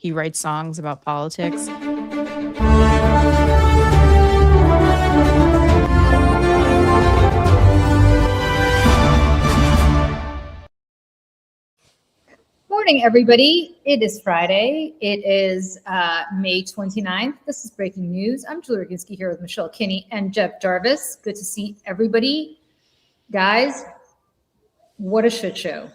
he writes songs about politics. Morning, everybody. It is Friday. It is May 29th. This is breaking news. I'm Julie Roginsky here with Michelle Kinney and Jeff Jarvis. Good to see everybody. Guys, what a shit show.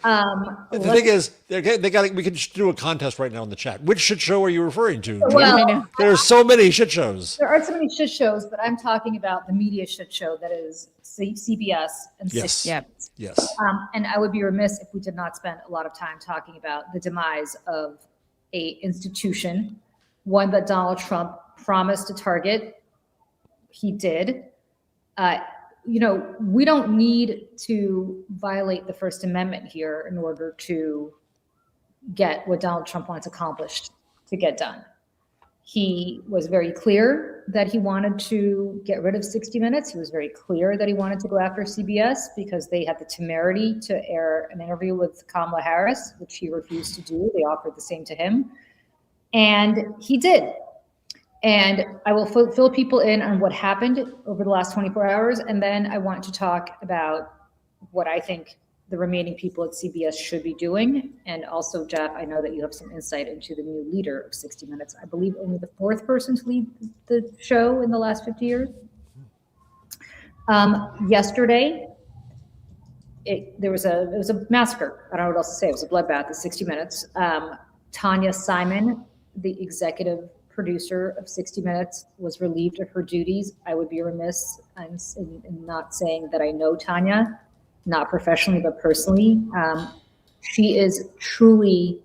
The thing is, we can just do a contest right now in the chat. Which shit show are you referring to? Well, there's so many shit shows. There are so many shit shows, but I'm talking about the media shit show that is CBS and yes. Yes. And I would be remiss if we did not spend a lot of time talking about the demise of a institution, one that Donald Trump promised to target. He did. We don't need to violate the First Amendment here in order to get what Donald Trump wants accomplished to get done. He was very clear that he wanted to get rid of 60 Minutes. He was very clear that he wanted to go after CBS because they had the temerity to air an interview with Kamala Harris, which he refused to do. They offered the same to him. And he did. And I will fill people in on what happened over the last 24 hours. And then I want to talk about what I think the remaining people at CBS should be doing. And also, Jeff, I know that you have some insight into the new leader of 60 Minutes. I believe only the fourth person to lead the show in the last 50 years. Yesterday, it was a massacre. I don't know what else to say. It was a bloodbath at 60 Minutes. Tanya Simon, the executive producer of 60 Minutes, was relieved of her duties. I would be remiss in not saying that I know Tanya, not professionally, but personally. She is truly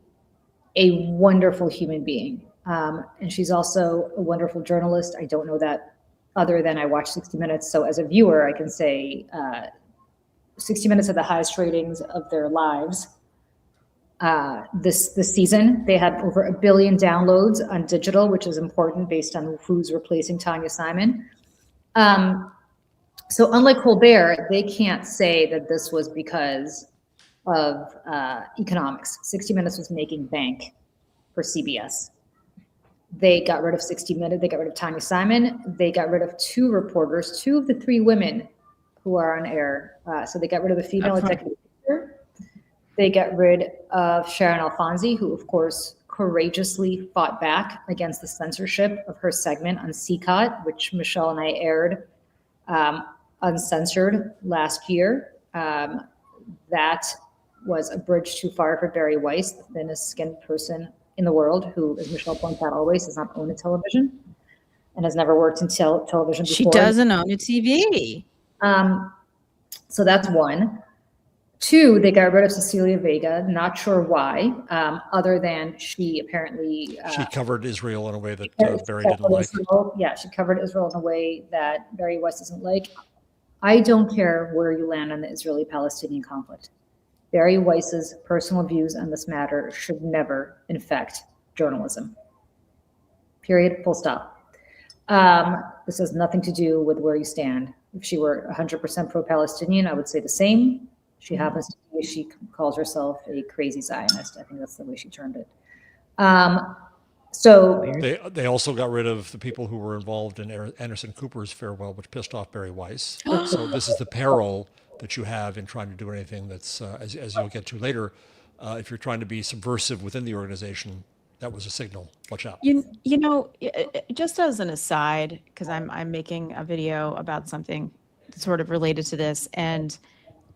a wonderful human being. And she's also a wonderful journalist. I don't know that other than I watch 60 Minutes. So as a viewer, I can say 60 Minutes had the highest ratings of their lives. This season, they had over 1 billion downloads on digital, which is important based on who's replacing Tanya Simon. So unlike Colbert, they can't say that this was because of economics. 60 Minutes was making bank for CBS. They got rid of 60 Minutes. They got rid of Tanya Simon. They got rid of 2 reporters, 2 of the 3 women who are on air. So they got rid of the female executive producer. They got rid of Sharon Alfonsi, who, of course, courageously fought back against the censorship of her segment on CCOT, which Michelle and I aired uncensored last year. That was a bridge too far for Bari Weiss, the thinnest skinned person in the world, who, as Michelle points out always, does not own a television and has never worked in television before. She doesn't own a TV. So that's one. 2, they got rid of Cecilia Vega. Not sure why, other than she apparently she covered Israel in a way that Bari didn't like. Yeah, she covered Israel in a way that Bari Weiss doesn't like. I don't care where you land on the Israeli-Palestinian conflict. Bari Weiss's personal views on this matter should never infect journalism. Period. Full stop. This has nothing to do with where you stand. If she were 100% pro-Palestinian, I would say the same. She happens to be, she calls herself a crazy Zionist. I think that's the way she termed it. So they also got rid of the people who were involved in Anderson Cooper's farewell, which pissed off Bari Weiss. So this is the peril that you have in trying to do anything that's, as you'll get to later, if you're trying to be subversive within the organization. That was a signal. Watch out. You know, just as an aside, because I'm making a video about something sort of related to this, and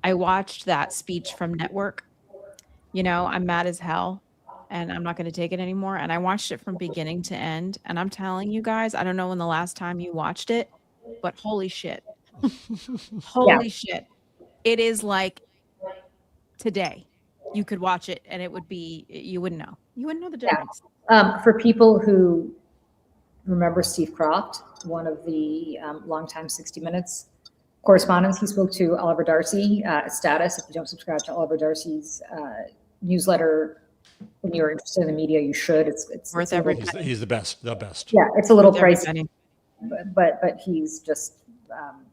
I watched that speech from Network. I'm mad as hell and I'm not going to take it anymore. And I watched it from beginning to end. And I'm telling you guys, I don't know when the last time you watched it, but holy shit. Holy shit. It is like today. You could watch it and it would be, you wouldn't know. You wouldn't know the difference. For people who remember Steve Croft, one of the longtime 60 Minutes correspondents, he spoke to Oliver Darcy. Status, if you don't subscribe to Oliver Darcy's newsletter, when you're interested in the media, you should. It's worth every penny. He's the best. Yeah, it's a little pricey, but he's just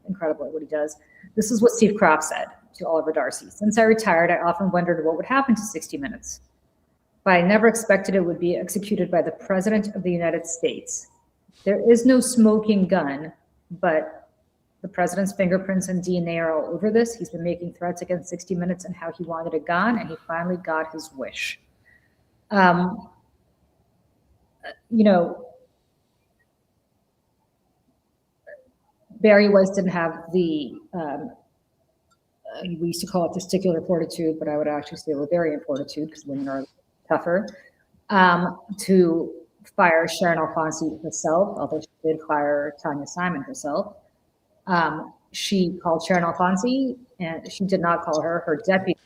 incredible at what he does. This is what Steve Croft said to Oliver Darcy. Since I retired, I often wondered what would happen to 60 Minutes. but I never expected it would be executed by the President of the United States. There is no smoking gun, but the president's fingerprints and DNA are all over this. He's been making threats against 60 Minutes and how he wanted it gone, and he finally got his wish. You know, Bari Weiss didn't have the, we used to call it testicular fortitude, but I would actually say ovarian fortitude because women are tougher, to fire Sharon Alfonsi herself, although she did fire Tanya Simon herself. She called Sharon Alfonsi, and she did not call her. Her deputy,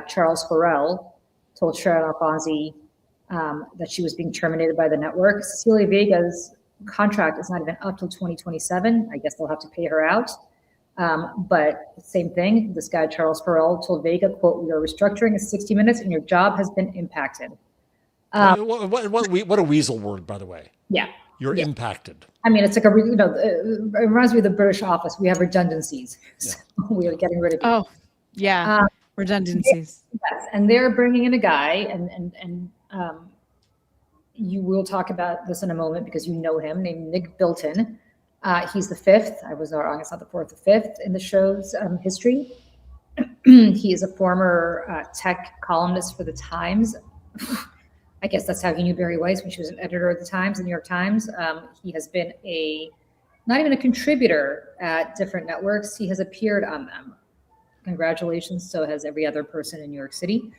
Charles Farrell, told Sharon Alfonsi that she was being terminated by the network. Cecilia Vega's contract is not even up till 2027. I guess they'll have to pay her out. But same thing, this guy, Charles Farrell, told Vega, quote, "We are restructuring in 60 Minutes and your job has been impacted." What a weasel word, by the way. Yeah. You're impacted. I mean, it's like it reminds me of the British office. We have redundancies. So we are getting rid of people. Oh, yeah. Redundancies. Yes. And they're bringing in a guy, and you will talk about this in a moment because you know him, named Nick Bilton. He's the fifth. I was wrong. It's not the fourth, the fifth in the show's history. He is a former tech columnist for the Times. I guess that's how he knew Bari Weiss when she was an editor of the Times, the New York Times. He has been not even a contributor at different networks. He has appeared on them. Congratulations. So has every other person in New York City.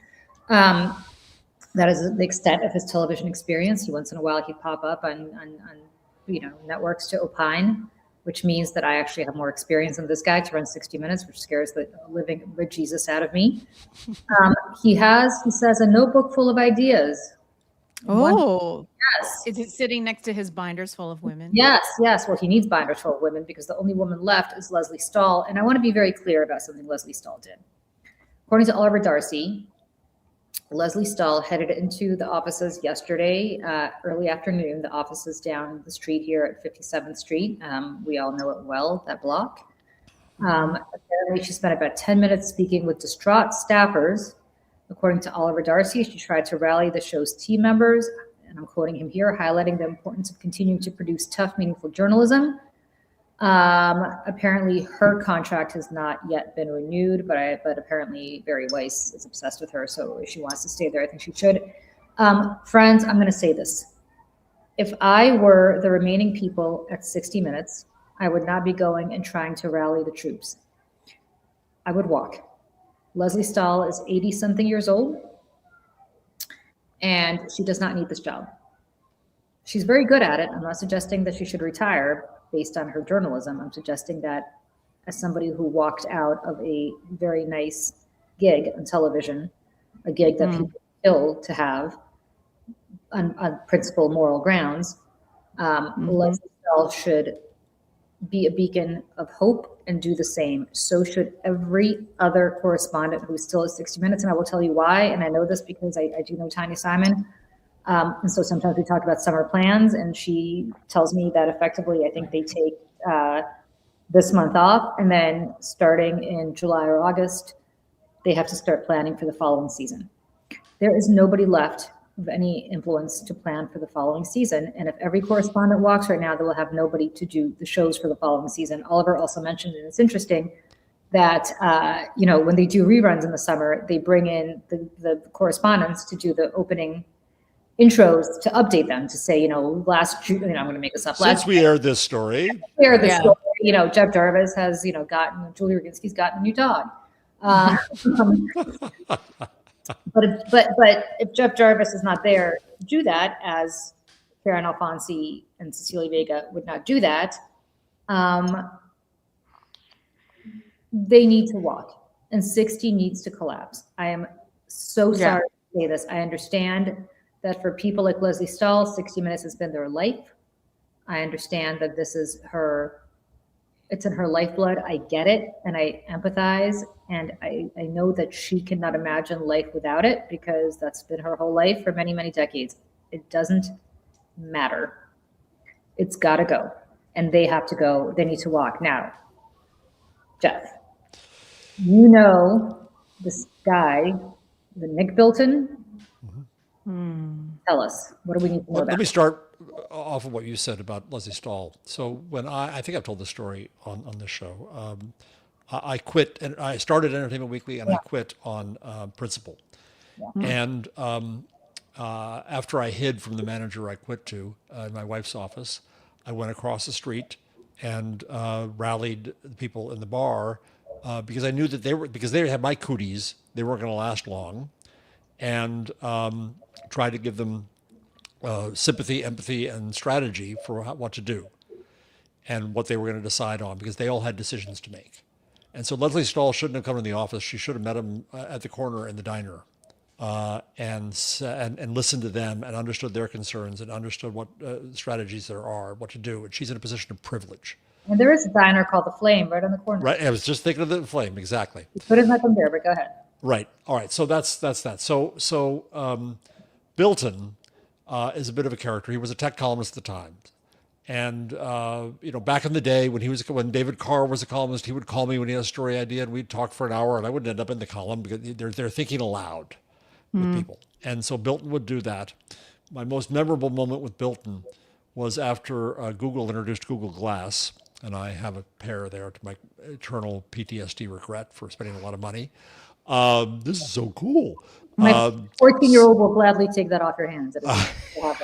That is the extent of his television experience. Once in a while, he'd pop up on networks to opine, which means that I actually have more experience than this guy to run 60 Minutes, which scares the living bejesus out of me. He says, a notebook full of ideas. Oh, yes. Is it sitting next to his binders full of women? Yes. Well, he needs binders full of women because the only woman left is Leslie Stahl. And I want to be very clear about something Leslie Stahl did. According to Oliver Darcy, Leslie Stahl headed into the offices yesterday, early afternoon, the offices down the street here at 57th Street. We all know it well, that block. Apparently, she spent about 10 minutes speaking with distraught staffers. According to Oliver Darcy, she tried to rally the show's team members, and I'm quoting him here, highlighting the importance of continuing to produce tough, meaningful journalism. Apparently her contract has not yet been renewed, but apparently Bari Weiss is obsessed with her. So if she wants to stay there, I think she should. Friends, I'm going to say this. If I were the remaining people at 60 Minutes, I would not be going and trying to rally the troops. I would walk. Leslie Stahl is 80 something years old, and she does not need this job. She's very good at it. I'm not suggesting that she should retire based on her journalism. I'm suggesting that as somebody who walked out of a very nice gig on television, a gig that people kill to have on principle moral grounds, Leslie Stahl should be a beacon of hope and do the same. So should every other correspondent who still is 60 Minutes. And I will tell you why. And I know this because I do know Tanya Simon. And so sometimes we talk about summer plans, and she tells me that effectively, I think they take this month off, and then starting in July or August, they have to start planning for the following season. There is nobody left of any influence to plan for the following season. And if every correspondent walks right now, they will have nobody to do the shows for the following season. Oliver also mentioned, and it's interesting, that when they do reruns in the summer, they bring in the correspondents to do the opening intros to update them, to say, last June, I'm going to make this up. Since we aired this story. Jeff Jarvis has, Julie Roginsky's gotten a new dog. But if Jeff Jarvis is not there to do that, as Karen Alfonsi and Cecilia Vega would not do that, they need to walk, and 60 needs to collapse. I am so sorry to say this. I understand that for people like Leslie Stahl, 60 Minutes has been their life. I understand that this is it's in her lifeblood. I get it, and I empathize, and I know that she cannot imagine life without it, because that's been her whole life for many, many decades. It doesn't matter. It's got to go, and they have to go. They need to walk. Now, Jeff, this guy, the Nick Bilton, Tell us. What do we need to know Let about? me start off of what you said about Leslie Stahl. So when I think I've told this story on this show. I quit, and I started Entertainment Weekly, and I quit on principle. And after I hid from the manager I quit to in my wife's office, I went across the street and rallied the people in the bar because I knew that because they had my cooties, they weren't going to last long, and tried to give them sympathy, empathy, and strategy for what to do and what they were going to decide on, because they all had decisions to make. And so Leslie Stahl shouldn't have come to the office. She should have met him at the corner in the diner and listened to them and understood their concerns and understood what strategies there are, what to do. And she's in a position of privilege. And there is a diner called The Flame right on the corner. Right. I was just thinking of the Flame. Exactly. You could have met them there, but go ahead. Right. All right. So that's that. So Bilton is a bit of a character. He was a tech columnist at the time. And, back in the day when David Carr was a columnist, he would call me when he had a story idea and we'd talk for an hour, and I wouldn't end up in the column because they're thinking aloud with people. And so Bilton would do that. My most memorable moment with Bilton was after Google introduced Google Glass, and I have a pair there to my eternal PTSD regret for spending a lot of money. This is so cool. My 14-year-old will gladly take that off your hands.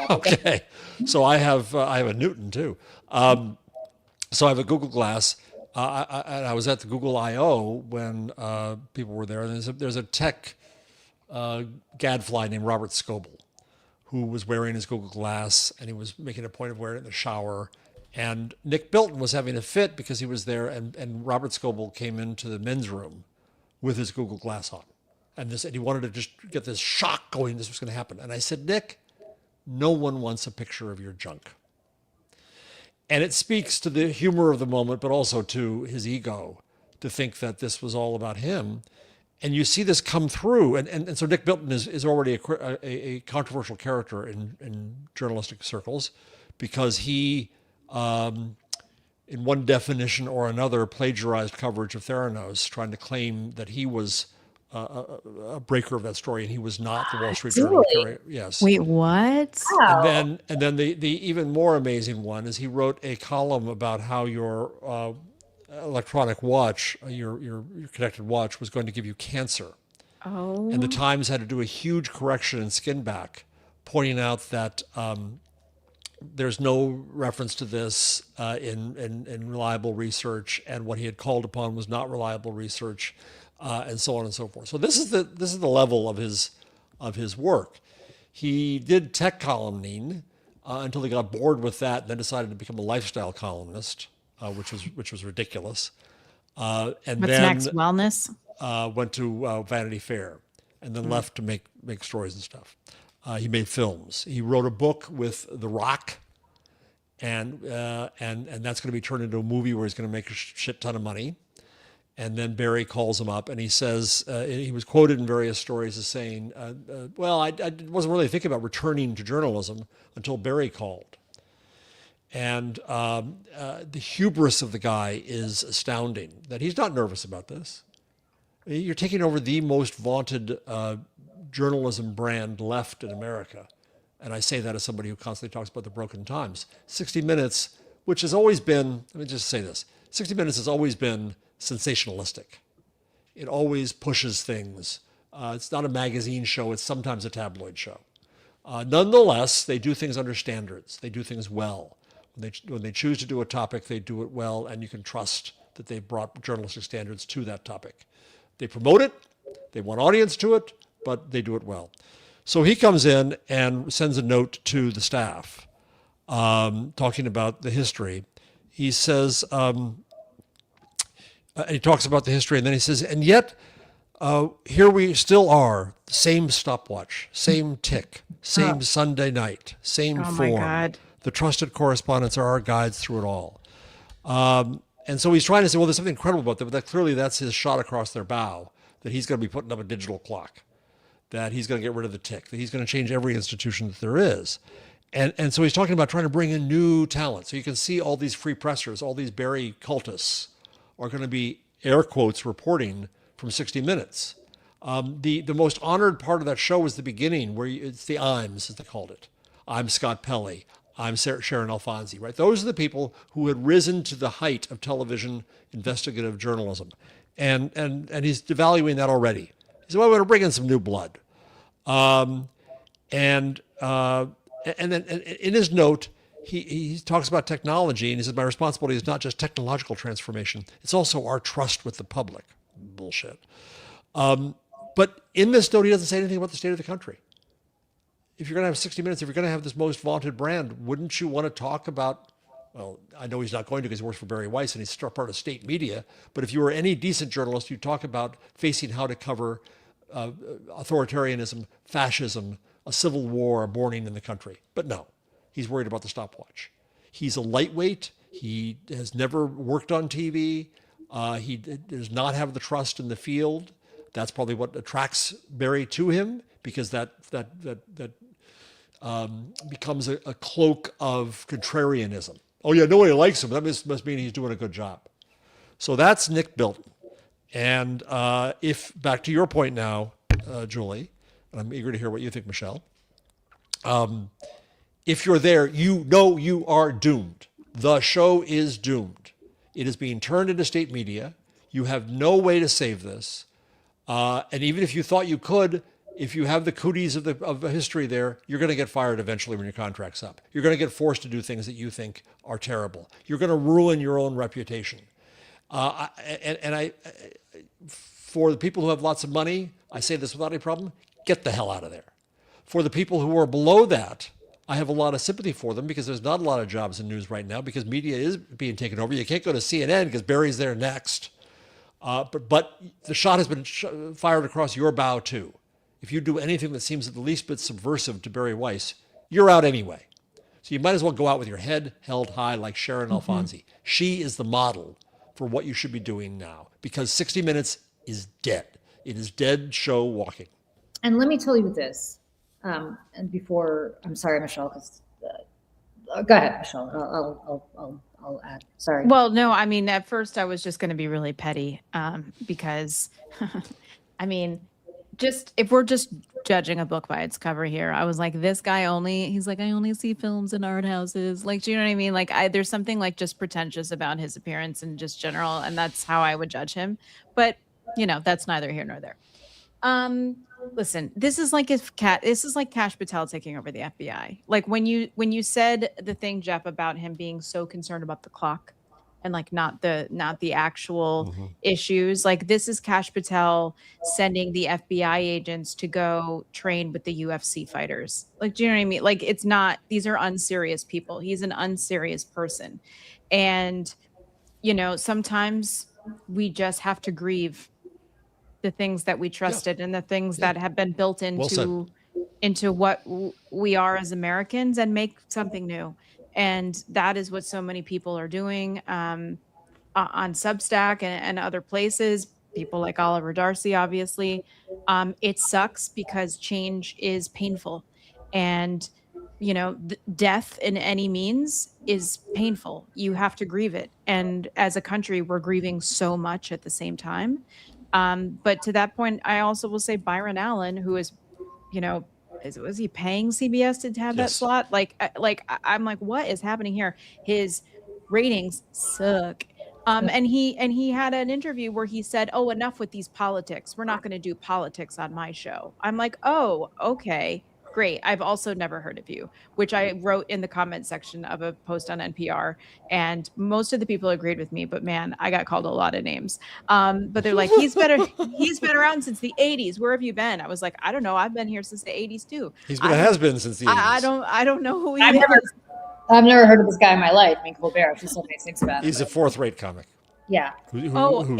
Okay. So I have a Newton too. So I have a Google Glass. I was at the Google I/O when people were there. And there's a tech gadfly named Robert Scoble who was wearing his Google Glass, and he was making a point of wearing it in the shower. And Nick Bilton was having a fit because he was there, and Robert Scoble came into the men's room with his Google Glass on. And he wanted to just get this shock going, this was going to happen. And I said, Nick, no one wants a picture of your junk. And it speaks to the humor of the moment, but also to his ego, to think that this was all about him. And you see this come through. And so Nick Bilton is already a controversial character in journalistic circles, because he, in one definition or another, plagiarized coverage of Theranos, trying to claim that he was a breaker of that story, and he was not the Wall Street Journal. Yes. Wait, what? Wow. And then the even more amazing one is he wrote a column about how your electronic watch, your connected watch, was going to give you cancer. Oh. And the Times had to do a huge correction in Skinback, pointing out that there's no reference to this in reliable research, and what he had called upon was not reliable research. And so on and so forth. So this is the level of his work. He did tech columning until he got bored with that, and then decided to become a lifestyle columnist, which was ridiculous. And What's then next? Wellness? Went to Vanity Fair, and then left to make stories and stuff. He made films. He wrote a book with The Rock, and that's going to be turned into a movie where he's going to make a shit ton of money. And then Barry calls him up, and he says, he was quoted in various stories as saying, well, I wasn't really thinking about returning to journalism until Barry called. And the hubris of the guy is astounding, that he's not nervous about this. You're taking over the most vaunted journalism brand left in America. And I say that as somebody who constantly talks about the broken times. 60 Minutes, which has always been, let me just say this, 60 Minutes has always been sensationalistic. It always pushes things. It's not a magazine show. It's sometimes a tabloid show. Nonetheless, they do things under standards. They do things well. When they choose to do a topic, they do it well, and you can trust that they've brought journalistic standards to that topic. They promote it. They want audience to it, but they do it well. So he comes in and sends a note to the staff talking about the history. He says, and he talks about the history, and then he says, and yet here we still are, same stopwatch, same tick, same Sunday night, same form. My God. The trusted correspondents are our guides through it all. And so he's trying to say, well, there's something incredible about that, but clearly that's his shot across their bow, that he's going to be putting up a digital clock, that he's going to get rid of the tick, that he's going to change every institution that there is. And so he's talking about trying to bring in new talent. So you can see all these free pressers, all these Barry cultists are going to be, air quotes, reporting from 60 Minutes. The most honored part of that show was the beginning, where it's the Ims, as they called it. I'm Scott Pelley. I'm Sharon Alfonsi, right? Those are the people who had risen to the height of television investigative journalism. And he's devaluing that already. He said, well, we're going to bring in some new blood. And then in his note, he talks about technology, and he says, my responsibility is not just technological transformation, it's also our trust with the public. Bullshit. But in this note, he doesn't say anything about the state of the country. If you're going to have 60 Minutes, if you're going to have this most vaunted brand, wouldn't you want to talk about, well, I know he's not going to because he works for Bari Weiss and he's part of state media, but if you were any decent journalist, you'd talk about facing how to cover authoritarianism, fascism, a civil war burning in the country. But no, he's worried about the stopwatch. He's a lightweight. He has never worked on TV. He does not have the trust in the field. That's probably what attracts Bari to him, because that becomes a cloak of contrarianism. Oh yeah, nobody likes him. That must mean he's doing a good job. So that's Nick Bilton. And if, back to your point now, Julie, and I'm eager to hear what you think, Michelle. If you're there, you know you are doomed. The show is doomed. It is being turned into state media. You have no way to save this. And even if you thought you could, if you have the cooties of the history there, you're going to get fired eventually when your contract's up. You're going to get forced to do things that you think are terrible. You're going to ruin your own reputation. For the people who have lots of money, I say this without any problem, get the hell out of there. For the people who are below that, I have a lot of sympathy for them, because there's not a lot of jobs in news right now because media is being taken over. You can't go to CNN because Barry's there next. But the shot has been fired across your bow too. If you do anything that seems at the least bit subversive to Bari Weiss, you're out anyway. So you might as well go out with your head held high like Sharon Alfonsi. She is the model for what you should be doing now, because 60 Minutes is dead. It is dead show walking. And let me tell you this. And before, I'm sorry, Michelle, because go ahead, Michelle. I'll add. Sorry. Well, no, I mean, at first I was just going to be really petty because, I mean, just if we're just judging a book by its cover here, I was like, this guy he's like, I only see films in art houses. Like, do you know what I mean? Like, there's something like just pretentious about his appearance and just general, and that's how I would judge him. But, that's neither here nor there. Listen, this is like Kash Patel taking over the FBI. Like when you said the thing, Jeff, about him being so concerned about the clock and like not the actual issues. Like this is Kash Patel sending the FBI agents to go train with the UFC fighters. Like, do you know what I mean? Like these are unserious people. He's an unserious person. And, sometimes we just have to grieve the things that we trusted and the things that have been built into what we are as Americans, and make something new. And that is what so many people are doing on Substack and other places. People like Oliver Darcy, obviously. It sucks because change is painful, and death in any means is painful. You have to grieve it, and as a country, we're grieving so much at the same time. But to that point, I also will say Byron Allen, who is, was he paying CBS to have that slot? I'm like, what is happening here? His ratings suck. And he had an interview where he said, oh, enough with these politics. We're not going to do politics on my show. I'm like, oh, okay, great. I've also never heard of you, which I wrote in the comment section of a post on NPR. And most of the people agreed with me, but man, I got called a lot of names. But they're like, he's been around since the 80s. Where have you been? I was like, I don't know. I've been here since the 80s too. He's been a has-been since the 80s. I don't know who he is. I've never heard of this guy in my life. I mean, Colbert, she so many things about him. He's a fourth-rate comic. Yeah. Who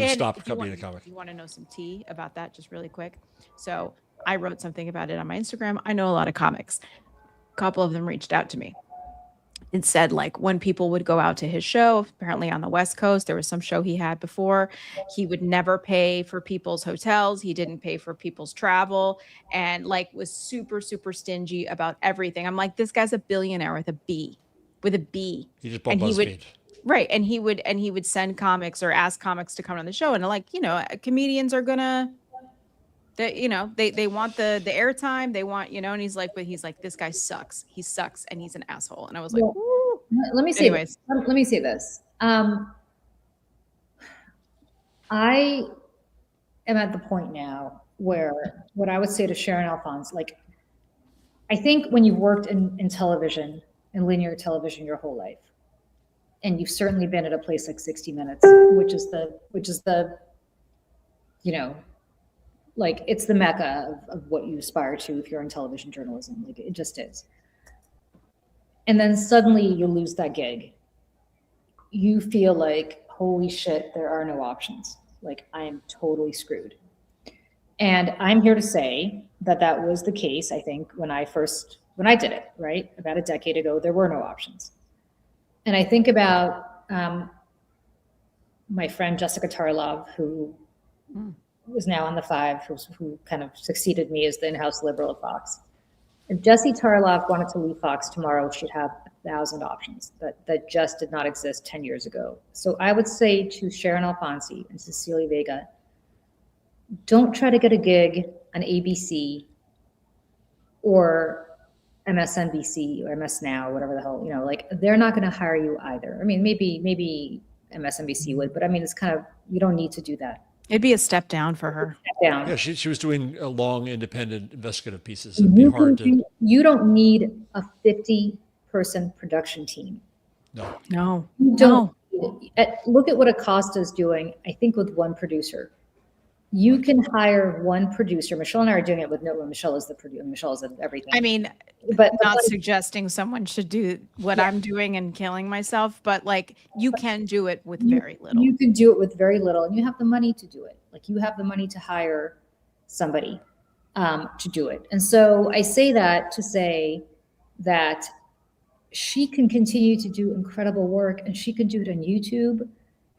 stopped being a comic. You want to know some tea about that just really quick? So I wrote something about it on my Instagram. I know a lot of comics. A couple of them reached out to me and said, like, when people would go out to his show, apparently on the West Coast, there was some show he had before, he would never pay for people's hotels. He didn't pay for people's travel, and like was super, super stingy about everything. I'm like, this guy's a billionaire with a B. He just bought BuzzFeed. Right. And he would send comics or ask comics to come on the show. And like, comedians are gonna They want the airtime. They want, and he's like, this guy sucks. He sucks, and he's an asshole. And I was like, Well, Woo. let me say Anyways. this. Let me say this. I am at the point now where what I would say to Sharon Alphonse, like, I think when you've worked in television, in linear television your whole life, and you've certainly been at a place like 60 Minutes, which is the, like, it's the mecca of what you aspire to if you're in television journalism. Like, it just is. And then suddenly you lose that gig. You feel like, holy shit, there are no options. Like, I am totally screwed. And I'm here to say that was the case, I think, when I did it, right? About a decade ago, there were no options. And I think about my friend Jessica Tarlov, who was now on the Five, who kind of succeeded me as the in-house liberal at Fox. If Jessie Tarlov wanted to leave Fox tomorrow, she'd have 1,000 options that just did not exist 10 years ago. So I would say to Sharon Alphonse and Cecilia Vega, don't try to get a gig on ABC or MSNBC or MS Now, whatever the hell, like, they're not going to hire you either. I mean, maybe MSNBC would, but I mean, it's kind of, you don't need to do that. It'd be a step down for her. Step down. Yeah, she was doing long, independent, investigative pieces. It'd be hard to. You don't need a 50-person production team. No. You don't. Look at what Acosta is doing, I think, with one producer. You can hire one producer. Michelle and I are doing it with Michelle is the producer. Michelle is everything. I mean, but not suggesting someone should do what I'm doing and killing myself, but like, you can do it with very little. You can do it with very little, and you have the money to do it. Like, you have the money to hire somebody to do it. And so I say that to say that she can continue to do incredible work, and she can do it on YouTube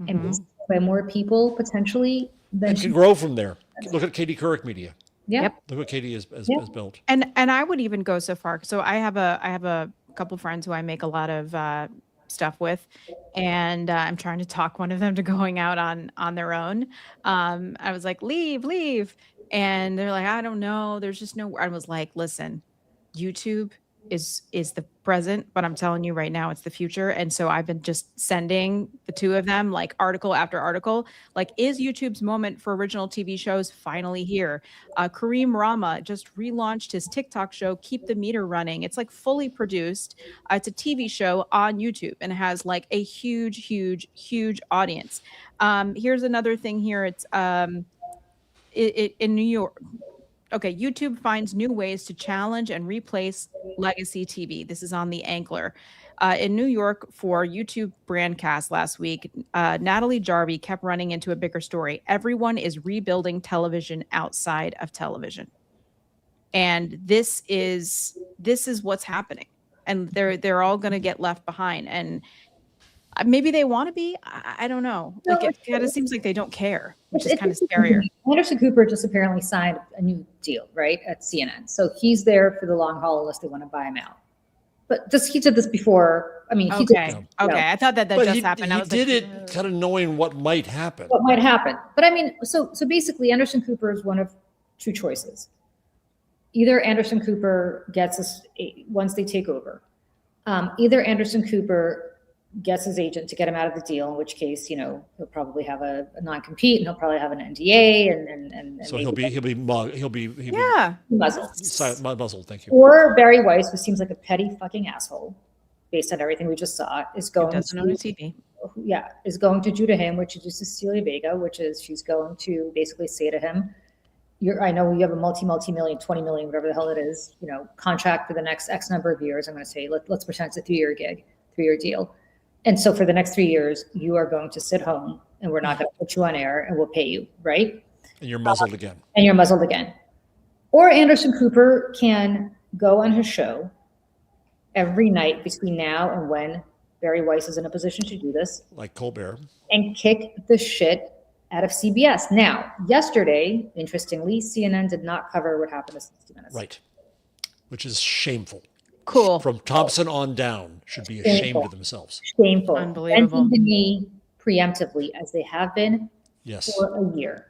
and be seen by more people potentially. And can grow from there. Look at Katie Couric Media. Yeah. Yep. Look what Katie has built. And I would even go so far. So I have a couple friends who I make a lot of stuff with, and I'm trying to talk one of them to going out on their own. I was like, leave, and they're like, I don't know. There's just no. I was like, listen, YouTube is the present, but I'm telling you right now, it's the future. And so I've been just sending the two of them like article after article. Like, is YouTube's moment for original TV shows finally here? Kareem Rama just relaunched his TikTok show, Keep the Meter Running. It's like fully produced. It's a TV show on YouTube, and it has like a huge audience. Here's another thing here. It's in New York. Okay, YouTube finds new ways to challenge and replace legacy TV. This is on The Angler. In New York for YouTube Brandcast last week, Natalie Jarvis kept running into a bigger story. Everyone is rebuilding television outside of television. And this is what's happening. And they're all going to get left behind. And maybe they want to be. I don't know. Like, it kind of seems like they don't care, which is kind of scarier. Anderson Cooper just apparently signed a new deal, right, at CNN. So he's there for the long haul unless they want to buy him out. But he did this before. I mean, he did. Okay. I thought that just happened. He did it kind of knowing what might happen. What might happen. But I mean, so basically Anderson Cooper is one of two choices. Either Anderson Cooper gets us once they take over. Either Anderson Cooper gets his agent to get him out of the deal, in which case, he'll probably have a non-compete, and he'll probably have an NDA, and so he'll be muzzled. Thank you. Or Bari Weiss, who seems like a petty fucking asshole, based on everything we just saw, is going doesn't own a TV. Yeah, is going to do to him, which is Cecilia Vega, which is she's going to basically say to him, I know you have a multi-million, 20 million, whatever the hell it is, contract for the next X number of years. I'm going to say, let's pretend it's a 3-year deal. And so for the next 3 years, you are going to sit home, and we're not going to put you on air, and we'll pay you, right? And you're muzzled again. Or Anderson Cooper can go on his show every night between now and when Bari Weiss is in a position to do this. Like Colbert. And kick the shit out of CBS. Now, yesterday, interestingly, CNN did not cover what happened to 60 Minutes. Right. Which is shameful. Cool. From Thompson on down should be ashamed of themselves. Shameful. Unbelievable. And to me, preemptively, as they have been yes. for a year.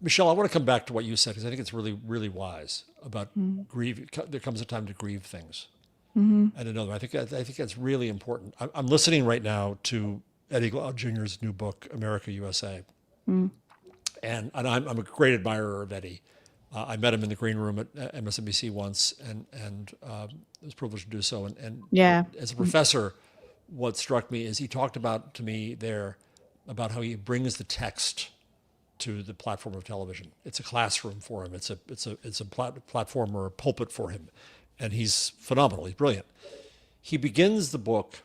Michelle, I want to come back to what you said because I think it's really, really wise about grieve. There comes a time to grieve things. And another, I think that's really important. I'm listening right now to Eddie Glaude Jr.'s new book, America USA, and I'm a great admirer of Eddie. I met him in the green room at MSNBC once, and was privileged to do so. And Yeah. as a professor, what struck me is he talked about to me there about how he brings the text to the platform of television. It's a classroom for him. It's a platform or a pulpit for him, and he's phenomenal. He's brilliant. He begins the book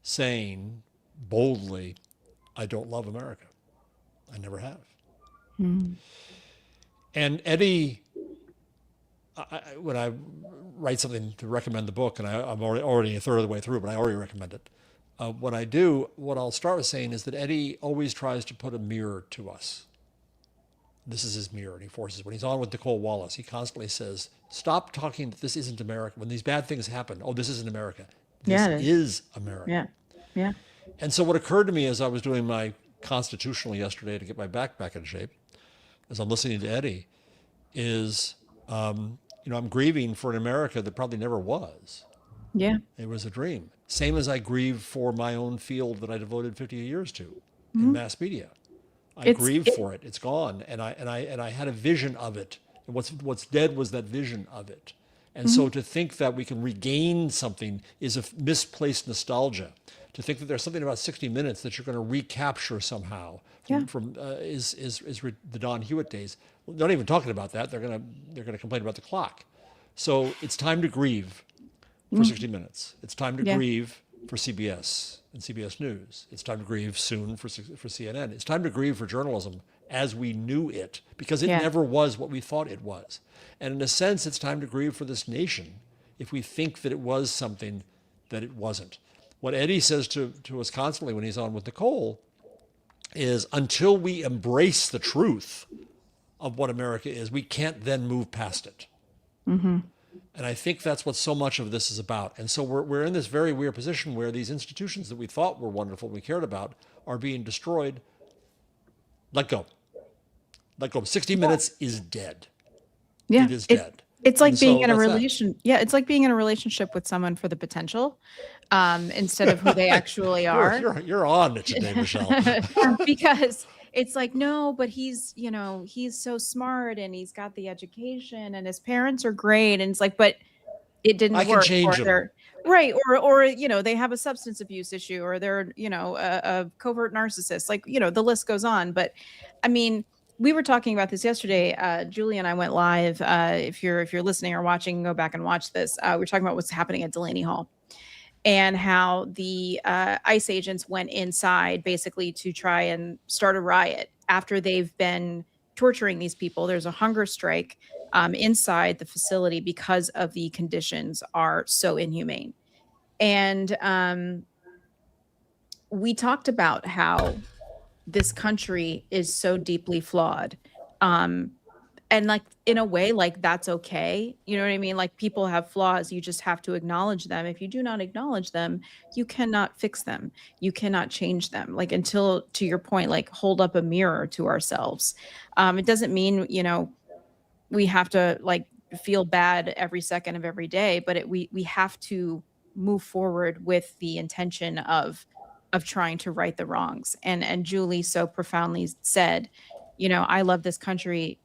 saying boldly, "I don't love America. I never have." And Eddie, when I write something to recommend the book, and I'm already a third of the way through, but I already recommend it. What I'll start with saying is that Eddie always tries to put a mirror to us. This is his mirror, and he forces. When he's on with Nicole Wallace, he constantly says, "Stop talking that this isn't America. When these bad things happen, oh, this isn't America. This is America." Yeah. Yeah. And so what occurred to me as I was doing my constitutional yesterday to get my back in shape, as I'm listening to Eddie, is, I'm grieving for an America that probably never was. Yeah. It was a dream. Same as I grieve for my own field that I devoted 50 years to in mass media. I grieve for it. It's gone, and I had a vision of it. And what's dead was that vision of it. And so to think that we can regain something is a misplaced nostalgia. To think that there's something about 60 Minutes that you're going to recapture somehow from the Don Hewitt days. They're not even talking about that. They're going to complain about the clock. So it's time to grieve for 60 Minutes. It's time to grieve for CBS and CBS News. It's time to grieve soon for CNN. It's time to grieve for journalism as we knew it, because it never was what we thought it was. And in a sense, it's time to grieve for this nation if we think that it was something that it wasn't. What Eddie says to us constantly when he's on with Nicole is, until we embrace the truth of what America is, we can't then move past it. And I think that's what so much of this is about. And so we're in this very weird position where these institutions that we thought were wonderful, we cared about, are being destroyed. Let go. Let go. 60 Minutes is dead. Yeah. It is dead. It's like And being so in a that's that. relation. Yeah. It's like being in a relationship with someone for the potential, instead of who they actually are. You're on it today, Michelle. Because it's like, no, but he's so smart and he's got the education and his parents are great. And it's like, but it didn't I can work. change or him. they're right. Or, they have a substance abuse issue, or they're, a covert narcissist, like, the list goes on. But I mean, we were talking about this yesterday. Julie and I went live. If you're listening or watching, go back and watch this. We're talking about what's happening at Delaney Hall, and how the ICE agents went inside basically to try and start a riot after they've been torturing these people. There's a hunger strike inside the facility because of the conditions are so inhumane. And we talked about how this country is so deeply flawed. And like, in a way, like, that's okay. You know what I mean? Like, people have flaws. You just have to acknowledge them. If you do not acknowledge them, you cannot fix them. You cannot change them. Like, until, to your point, like, hold up a mirror to ourselves. It doesn't mean, we have to like feel bad every second of every day, but we have to move forward with the intention of trying to right the wrongs. And Julie so profoundly said, I love this country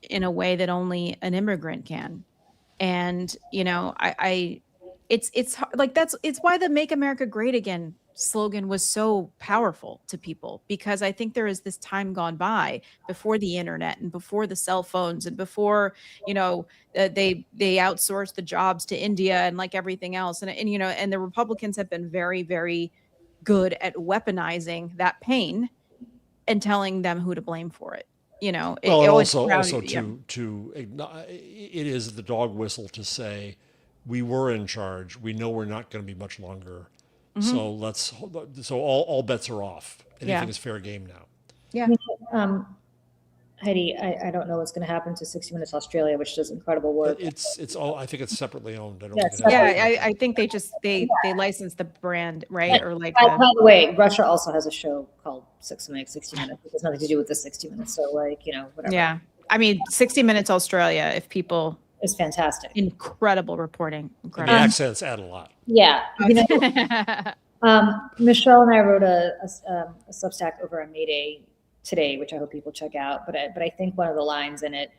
in a way that only an immigrant can. And, it's like, it's why the Make America Great Again slogan was so powerful to people, because I think there is this time gone by before the internet and before the cell phones and before, they outsourced the jobs to India and like everything else. And the Republicans have been very, very good at weaponizing that pain and telling them who to blame for it. Well, it and always also it is the dog whistle to say, we were in charge. We know we're not going to be much longer. So all bets are off. Anything is fair game now. Yeah. Heidi, I don't know what's going to happen to 60 Minutes Australia, which does incredible work. It's all, I think it's separately owned. I don't Yeah, think it has. Yeah, I think they just they license the brand, right? Or like By the way, Russia also has a show called 60 Minutes. It has nothing to do with the 60 Minutes. So like, whatever. yeah. I mean, 60 Minutes Australia, if people, It's fantastic. incredible reporting. And the Incredible. accents add a lot. Yeah. Michelle and I wrote a Substack over on May Day today, which I hope people check out. But I think one of the lines in it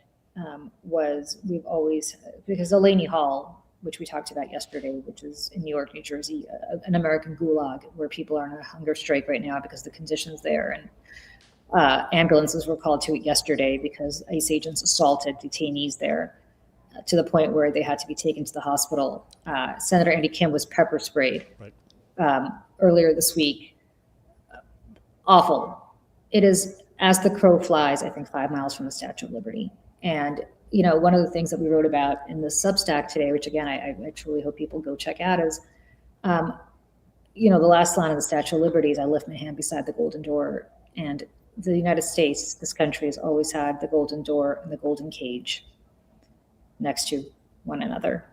was, we've always, because Delaney Hall, which we talked about yesterday, which is in New York, New Jersey, an American gulag where people are on a hunger strike right now because the conditions there. And ambulances were called to it yesterday because ICE agents assaulted detainees there to the point where they had to be taken to the hospital. Senator Andy Kim was pepper sprayed earlier this week. Awful. It is, as the crow flies, I think 5 miles from the Statue of Liberty. And, one of the things that we wrote about in the Substack today, which again, I truly hope people go check out, is, the last line of the Statue of Liberty is, I lift my hand beside the golden door. And the United States, this country, has always had the golden door and the golden cage next to one another.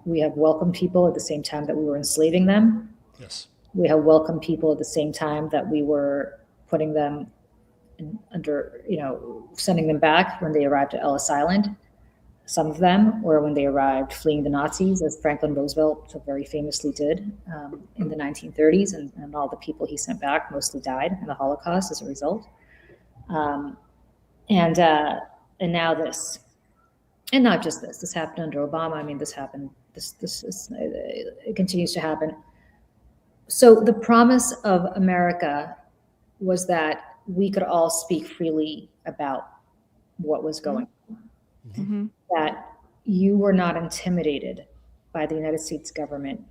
We have welcomed people at the same time that we were enslaving them. Yes. We have welcomed people at the same time that we were putting them under, sending them back when they arrived at Ellis Island, some of them, or when they arrived fleeing the Nazis, as Franklin Roosevelt so very famously did in the 1930s, and all the people he sent back mostly died in the Holocaust as a result. And now this. And not just this. This happened under Obama. I mean, this happened. It continues to happen. So the promise of America was that we could all speak freely about what was going on. Mhm. That you were not intimidated by the United States government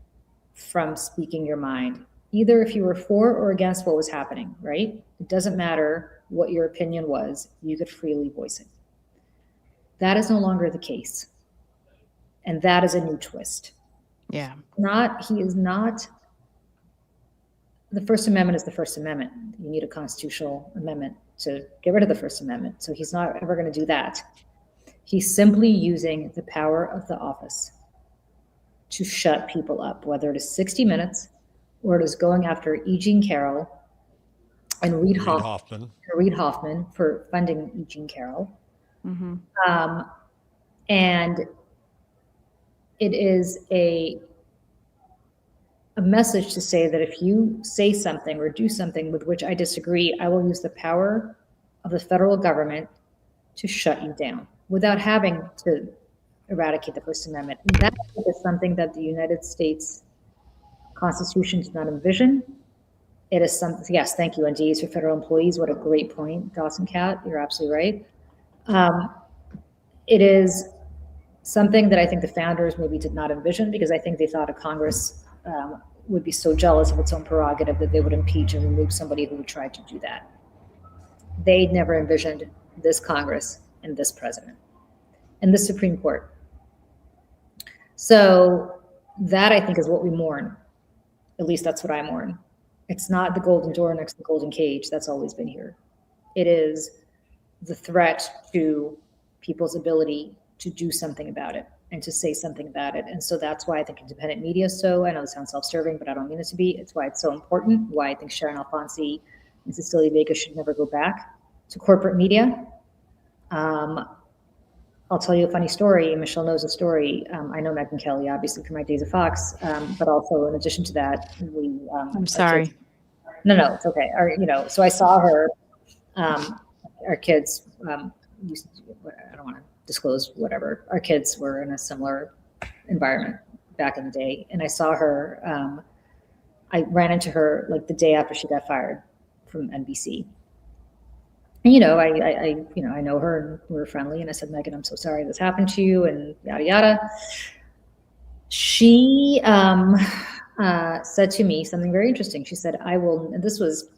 from speaking your mind, either if you were for or against what was happening, right? It doesn't matter what your opinion was, you could freely voice it. That is no longer the case. And that is a new twist. Yeah. The First Amendment is the First Amendment. You need a constitutional amendment to get rid of the First Amendment. So he's not ever going to do that. He's simply using the power of the office to shut people up, whether it is 60 Minutes or it is going after E. Jean Carroll and Reid Hoffman for funding E. Jean Carroll. Mm-hmm. And it is a message to say that if you say something or do something with which I disagree, I will use the power of the federal government to shut you down without having to eradicate the First Amendment. And that is something that the United States Constitution does not envision. It is something, yes, thank you, NDAs for federal employees. What a great point, Dawson Cat. You're absolutely right. It is something that I think the founders maybe did not envision, because I think they thought a Congress would be so jealous of its own prerogative that they would impeach and remove somebody who would try to do that. They never envisioned this Congress and this president and the Supreme Court. So that, I think, is what we mourn. At least that's what I mourn. It's not the golden door next to the golden cage. That's always been here. It is the threat to people's ability to do something about it and to say something about it. And so that's why I think independent media is so, I know it sounds self-serving, but I don't mean it to be. It's why it's so important, why I think Sharon Alfonsi and Cecilia Vega should never go back to corporate media. I'll tell you a funny story, and Michelle knows a story. I know Megyn Kelly, obviously, from my days at Fox, but also in addition to that, I'm sorry. No, it's okay. So I saw her, our kids, I don't want to disclose whatever. Our kids were in a similar environment back in the day. And I saw her, I ran into her like the day after she got fired from NBC. And, I know her and we were friendly. And I said, Megyn, I'm so sorry this happened to you and yada, yada. She said to me something very interesting. She said, and this was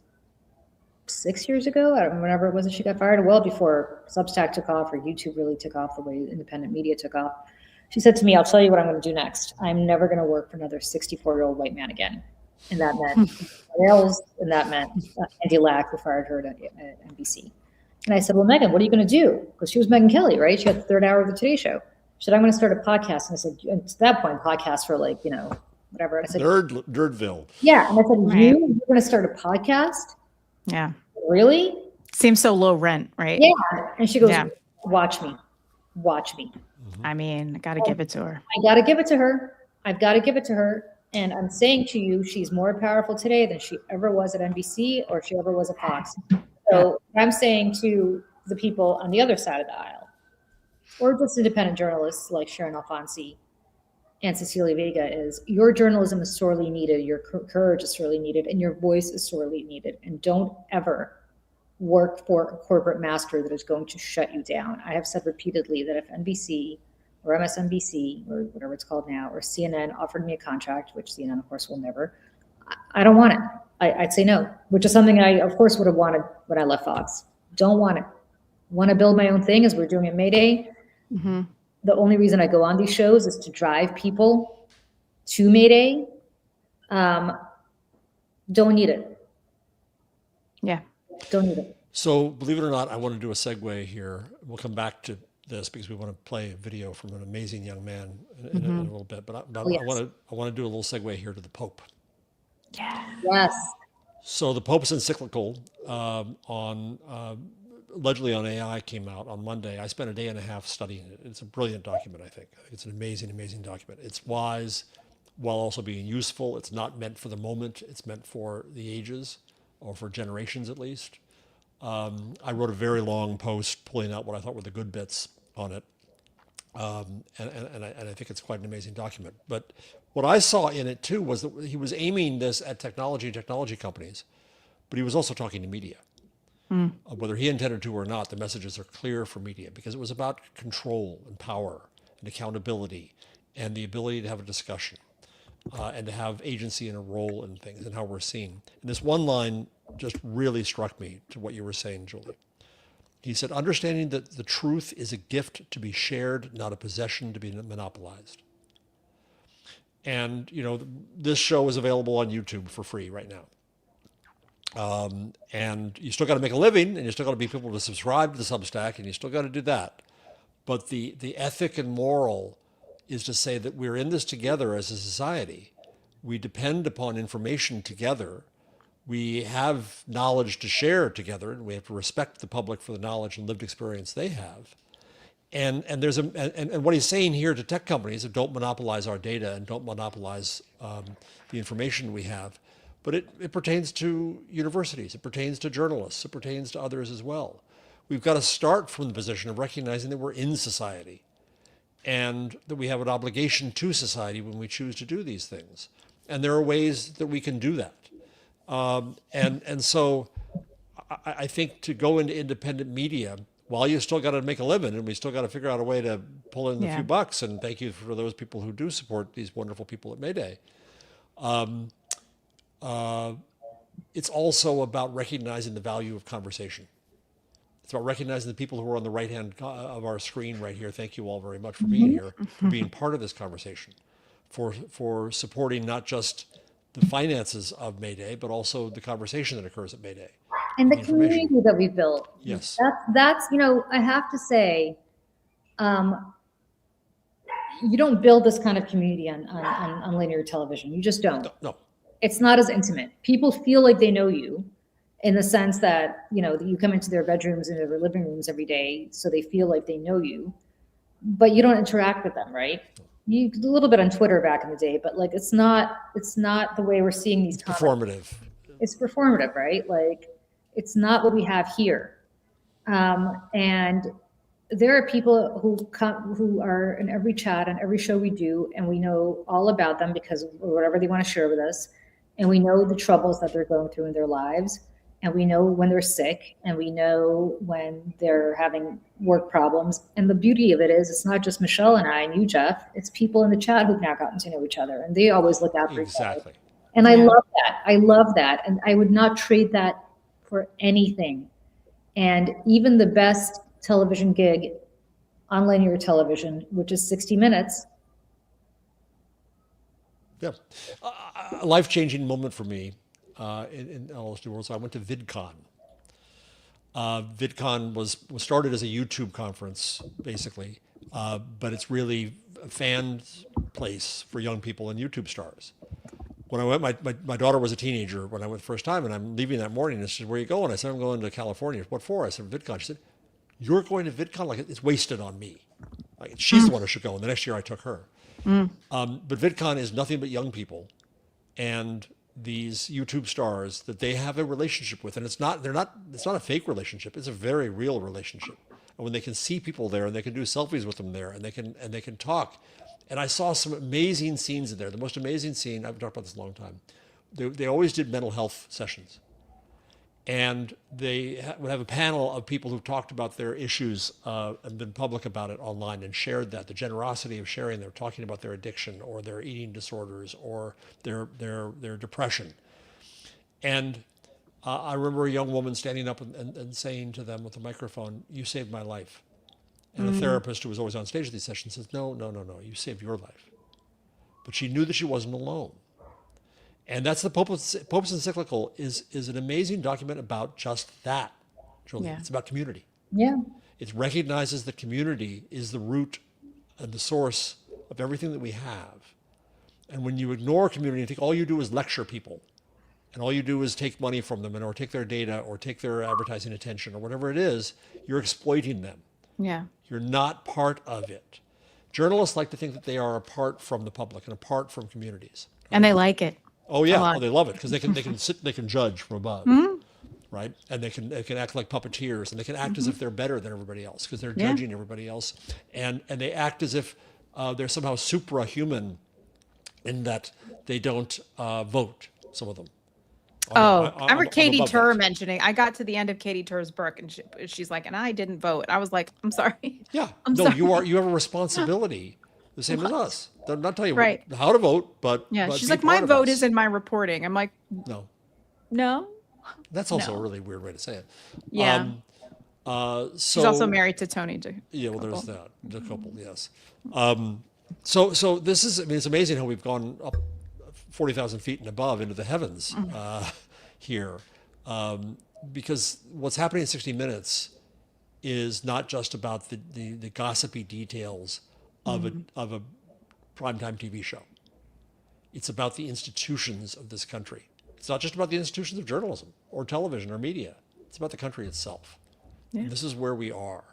6 years ago, I don't remember whenever it was that she got fired, well before Substack took off or YouTube really took off the way independent media took off. She said to me, I'll tell you what I'm going to do next. I'm never going to work for another 64-year-old white man again. And that meant Rails, and that meant Andy Lack, who fired her at NBC. And I said, well, Megan, what are you going to do? Because she was Megan Kelly, right? She got the third hour of the Today Show. She said, I'm going to start a podcast. And I said, and to that point, podcast for like, whatever. And I said, Nerdville. yeah. And I said, Right. you're going to start a podcast? Yeah. Really? Seems so low rent, right? Yeah. And she goes, Yeah. watch me. Watch me. I mean, I got to give it to her. I got to give it to her. I've got to give it to her. And I'm saying to you, she's more powerful today than she ever was at NBC or she ever was at Fox. So I'm saying to the people on the other side of the aisle, or just independent journalists like Sharon Alfonsi and Cecilia Vega, is your journalism is sorely needed, your courage is sorely needed, and your voice is sorely needed. And don't ever work for a corporate master that is going to shut you down. I have said repeatedly that if NBC or MSNBC or whatever it's called now, or CNN offered me a contract, which CNN of course will never, I don't want it. I'd say no, which is something I of course would have wanted when I left Fox. Don't want it. Want to build my own thing as we're doing at Mayday. Mm-hmm. The only reason I go on these shows is to drive people to Mayday. Don't need it. Yeah. Don't need it. So believe it or not, I want to do a segue here. We'll come back to this because we want to play a video from an amazing young man in a little bit. But Yes. I want to do a little segue here to the Pope. Yeah. Yes. So the Pope's encyclical on allegedly on AI came out on Monday. I spent a day and a half studying it. It's a brilliant document, I think. It's an amazing, amazing document. It's wise while also being useful. It's not meant for the moment. It's meant for the ages, or for generations at least. I wrote a very long post pulling out what I thought were the good bits on it. And I think it's quite an amazing document. But what I saw in it too was that he was aiming this at technology companies, but he was also talking to media. Whether he intended to or not, the messages are clear for media because it was about control and power and accountability and the ability to have a discussion and to have agency and a role in things and how we're seen. And this one line just really struck me to what you were saying, Julie. He said, understanding that the truth is a gift to be shared, not a possession to be monopolized. And, this show is available on YouTube for free right now. And you still got to make a living, and you still got to be people to subscribe to the Substack, and you still got to do that. But the ethic and moral is to say that we're in this together as a society. We depend upon information together. We have knowledge to share together, and we have to respect the public for the knowledge and lived experience they have. And there's and what he's saying here to tech companies is don't monopolize our data and don't monopolize the information we have. But it pertains to universities, it pertains to journalists, it pertains to others as well. We've got to start from the position of recognizing that we're in society and that we have an obligation to society when we choose to do these things. And there are ways that we can do that. And so I think to go into independent media, while you still got to make a living and we still got to figure out a way to pull in a few bucks, and thank you for those people who do support these wonderful people at Mayday. It's also about recognizing the value of conversation. It's about recognizing the people who are on the right hand of our screen right here. Thank you all very much for being here, for being part of this conversation, for supporting not just the finances of Mayday, but also the conversation that occurs at Mayday. And the community that we built. Yes. That's I have to say, you don't build this kind of community on linear television. You just don't. No. It's not as intimate. People feel like they know you in the sense that, you come into their bedrooms and their living rooms every day, so they feel like they know you, but you don't interact with them, right? You a little bit on Twitter back in the day, but like it's not the way we're seeing these. It's performative. It's performative, right? Like it's not what we have here. And there are people who are in every chat and every show we do, and we know all about them because of whatever they want to share with us. And we know the troubles that they're going through in their lives. And we know when they're sick, and we know when they're having work problems. And the beauty of it is it's not just Michelle and I and you, Jeff. It's people in the chat who've now gotten to know each other, and they always look out for each other. Exactly. And I love that. I love that. And I would not trade that for anything. And even the best television gig on linear television, which is 60 Minutes. Yeah. A life-changing moment for me in all those new worlds. I went to VidCon. VidCon was started as a YouTube conference, basically, but it's really a fan place for young people and YouTube stars. When I went, my daughter was a teenager when I went the first time, and I'm leaving that morning, and she said, "Where are you going?" I said, "I'm going to California." "What for?" I said, "VidCon." She said, "You're going to VidCon? Like, it's wasted on me. Like, she's the one who should go." And the next year I took her. But VidCon is nothing but young people and these YouTube stars that they have a relationship with, and it's not a fake relationship. It's a very real relationship. And when they can see people there, and they can do selfies with them there, and they can talk. And I saw some amazing scenes in there. The most amazing scene, I've talked about this a long time. They always did mental health sessions. And they would have a panel of people who've talked about their issues and been public about it online and shared that. The generosity of sharing, they're talking about their addiction or their eating disorders or their depression. And I remember a young woman standing up and saying to them with a microphone, "You saved my life." And the therapist who was always on stage at these sessions says, "No, you saved your life." But she knew that she wasn't alone. And that's the Pope's encyclical is an amazing document about just that, Julie. Yeah. It's about community. Yeah. It recognizes that community is the root and the source of everything that we have. And when you ignore community and think all you do is lecture people, and all you do is take money from them, or take their data, or take their advertising attention, or whatever it is, you're exploiting them. Yeah. You're not part of it. Journalists like to think that they are apart from the public and apart from communities. And they like it. Oh yeah, lot. oh, they love it because they can judge from above, right? And they can act like puppeteers, and they can act as if they're better than everybody else because they're judging everybody else, and they act as if they're somehow suprahuman in that they don't vote. Some of them. I remember I'm Katie above Tur that. mentioning, I got to the end of Katie Tur's book and she's like, "And I didn't vote." I was like, "I'm sorry." Yeah, I'm no, sorry. you have a responsibility, the same as us. They're not telling you Right. how to vote, but Yeah. but She's be like, "My part of vote us." is in my reporting." I'm like, No, "No." that's also No. a really weird way to say it. Yeah. So She's also married to Tony. Yeah, well, there's that. The couple, yes. So this is, I mean, it's amazing how we've gone up 40,000 feet and above into the heavens here. Because what's happening in 60 Minutes is not just about the gossipy details of a primetime TV show. It's about the institutions of this country. It's not just about the institutions of journalism or television or media. It's about the country itself. Yeah. And this is where we are.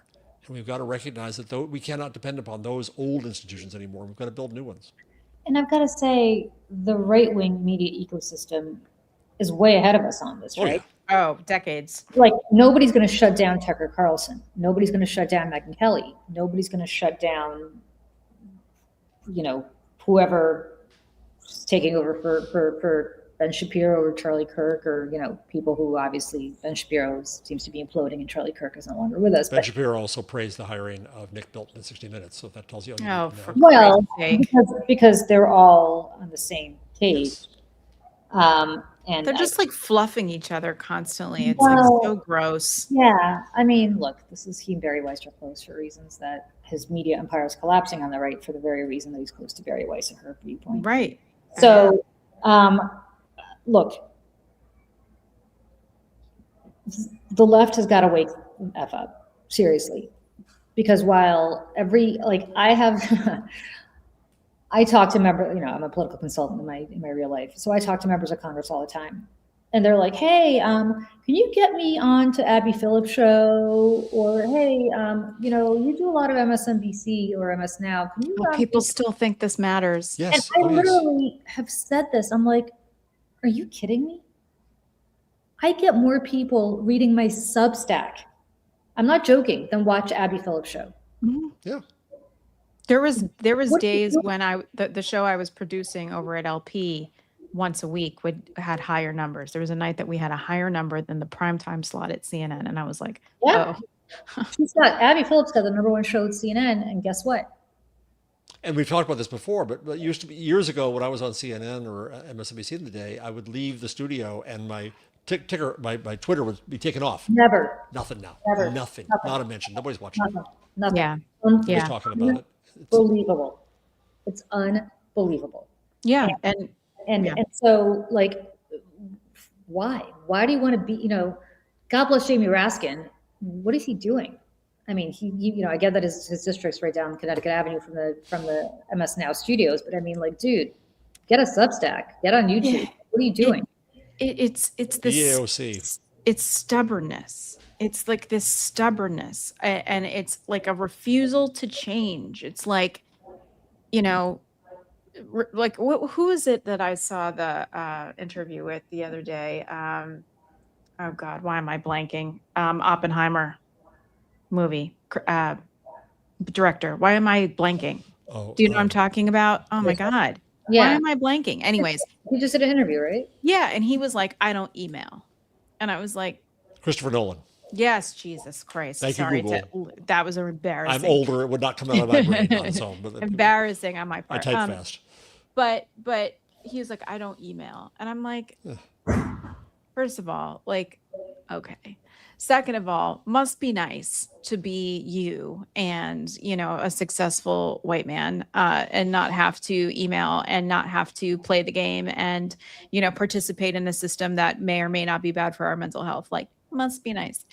And we've got to recognize that though we cannot depend upon those old institutions anymore. We've got to build new ones. And I've got to say, the right-wing media ecosystem is way ahead of us on this, Oh, right? yeah. Oh, decades. Like, nobody's going to shut down Tucker Carlson. Nobody's going to shut down Megyn Kelly. Nobody's going to shut down, whoever is taking over for Ben Shapiro or Charlie Kirk, or, people who obviously Ben Shapiro seems to be imploding and Charlie Kirk is no longer with us. Ben But, Shapiro also praised the hiring of Nick Bilton in 60 Minutes. So if that tells you all you Oh, need to for know. well, Christ's sake. because they're all on the same page. Yes. And They're just like fluffing each other constantly. It's Well, like so gross. yeah, I mean, look, he and Bari Weiss are close for reasons that his media empire is collapsing on the right for the very reason that he's close to Bari Weiss and her viewpoint. Right. So, look, the left has got to wake the F up, seriously. Because while I talk to members, I'm a political consultant in my real life. So I talk to members of Congress all the time. And they're like, "Hey, can you get me on to Abby Phillips' show?" Or, "Hey, you do a lot of MSNBC or MS Now. Can you?" Well, people still think this matters. And Yes. I Oh, yes. literally have said this. I'm like, are you kidding me? I get more people reading my Substack, I'm not joking, than watch Abby Phillips' show. Mhm. Yeah. There was What do you days do? when the show I was producing over at LP once a week had higher numbers. There was a night that we had a higher number than the primetime slot at CNN, and I was like, Yeah. "Oh, Abby Phillips got the #1 show at CNN, and guess what? And we've talked about this before, but it used to be years ago when I was on CNN or MSNBC in the day, I would leave the studio and my my Twitter would be taken off. Never. Nothing now. Never. Nothing. Nothing. Not a mention. Nobody's watching. Nothing. yeah, Nobody's yeah. talking about it. It's, Unbelievable. It's unbelievable. yeah." And And Yeah. and so, why? Why do you want to be, God bless Jamie Raskin. what is he doing? I mean, I get that his district's right down Connecticut Avenue from the MS Now studios, but I mean, like, dude, get a Substack, get on YouTube. Yeah. What are you doing? It's this, BAOC. it's stubbornness. It's like this stubbornness, and it's like a refusal to change. It's like, like who is it that I saw the interview with the other day? Oh God, why am I blanking? Oppenheimer movie director. Why am I blanking? Oh, Do you know what I'm talking about? Oh my God. Why Yeah, am I blanking? Anyways, he just did an interview, right? yeah, and he was like, I don't email. And I was like, Christopher Nolan. yes, Jesus Christ. Thank you, Sorry, Google. that was embarrassing. I'm older. It would not come out of my brain on its own. But Embarrassing on my I part. type fast. But he was like, I don't email. And I'm like, first of all, like, okay. Second of all, must be nice to be you and, a successful white man, and not have to email and not have to play the game and, participate in a system that may or may not be bad for our mental health. Like, must be nice.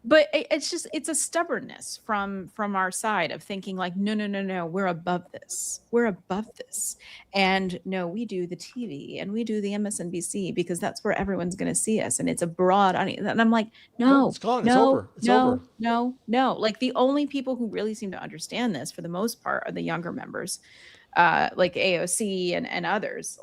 But it's a stubbornness from our side of thinking like, no, we're above this. We're above this. And no, we do the TV and we do the MSNBC because that's where everyone's going to see us. And it's a broad audience. And I'm like, no, it's gone. No, It's over. It's over. No. Like the only people who really seem to understand this for the most part are the younger members. Like AOC and others.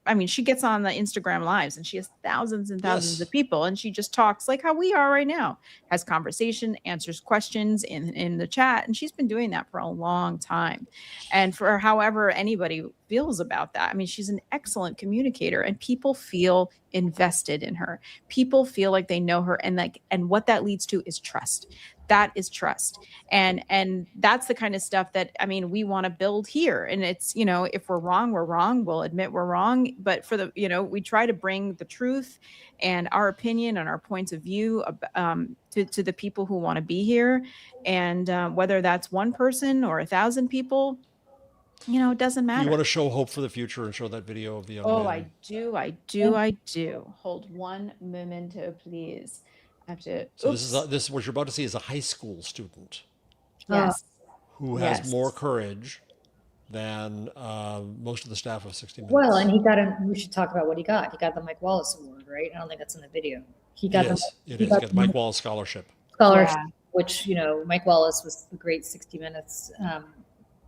I mean, she gets on the Instagram lives and she has thousands and thousands of people, and she just talks like how we are right now, has conversation, answers questions in the chat, and she's been doing that for a long time. And for however anybody feels about that, I mean, she's an excellent communicator, and people feel invested in her. People feel like they know her, and what that leads to is trust. That is trust. And that's the kind of stuff that, I mean, we want to build here. And it's, if we're wrong, we're wrong. We'll admit we're wrong. But we try to bring the truth and our opinion and our points of view to the people who want to be here. And whether that's one person or 1,000 people, it doesn't matter. You want to show hope for the future and show that video of the young man. Oh, I do. Hold one moment, please. So this what you're about to see is a high school student. Yes. Who has more courage than most of the staff of 60 Minutes. Well, and we should talk about what he got. He got the Mike Wallace Award, right? I don't think that's in the video. He got He got the Mike Wallace Scholarship. Which, Mike Wallace was the great 60 Minutes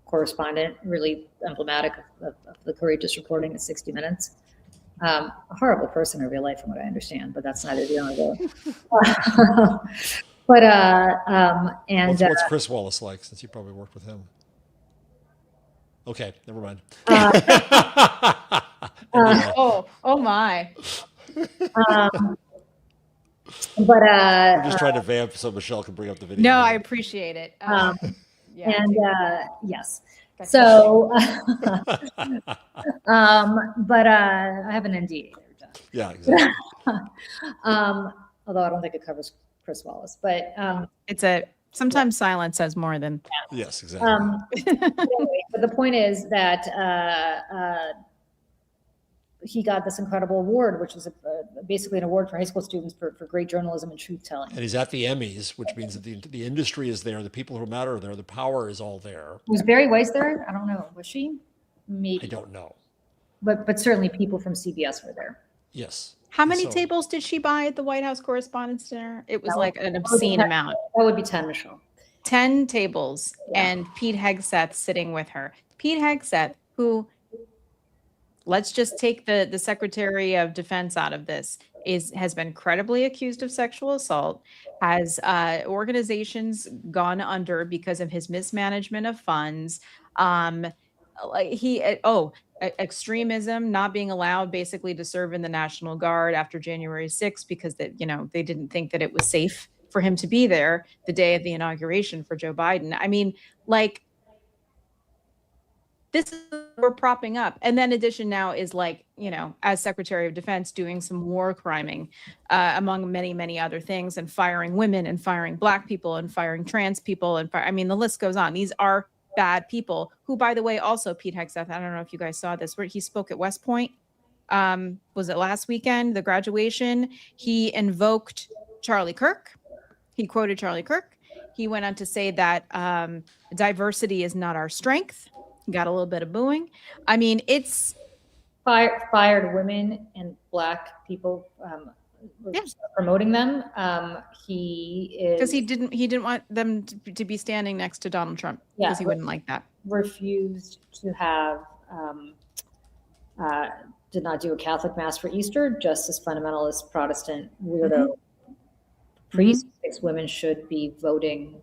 correspondent, really emblematic of the courageous reporting at 60 Minutes. A horrible person in real life, from what I understand, but that's neither here nor there. What's Chris Wallace like, since you probably worked with him? Okay, never mind. Oh my. We're just trying to vamp so Michelle can bring up the video. No, I appreciate it. Yes. So, but I have an NDA there, John. Yeah, exactly. Although I don't think it covers Chris Wallace, but sometimes silence says more than. Yes, exactly. Anyway, but the point is that he got this incredible award, which was basically an award for high school students for great journalism and truth telling. And he's at the Emmys, which means that the industry is there, the people who matter are there, the power is all there. Was Bari Weiss there? I don't know. Was she? Maybe. I don't know. But certainly people from CBS were there. Yes. How many tables did she buy at the White House Correspondents' Dinner? It was like an obscene amount. That would be 10, Michelle. 10 tables, and Pete Hegseth sitting with her. Pete Hegseth, who, let's just take the Secretary of Defense out of this, has been credibly accused of sexual assault, has organizations gone under because of his mismanagement of funds. Extremism, not being allowed basically to serve in the National Guard after January 6th because they didn't think that it was safe for him to be there the day of the inauguration for Joe Biden. I mean, like, this is what we're propping up. And then addition now is as Secretary of Defense, doing some war criming among many, many other things, and firing women and firing Black people and firing trans people. The list goes on. These are bad people who, by the way, also Pete Hegseth, I don't know if you guys saw this, where he spoke at West Point. Was it last weekend, the graduation? He invoked Charlie Kirk. He quoted Charlie Kirk. He went on to say that diversity is not our strength. He got a little bit of booing. I mean, it's Fired women and Black people promoting them. He is because he didn't want them to be standing next to Donald Trump because he wouldn't like that. refused to have did not do a Catholic mass for Easter, just as fundamentalist Protestant weirdo priest thinks women should be voting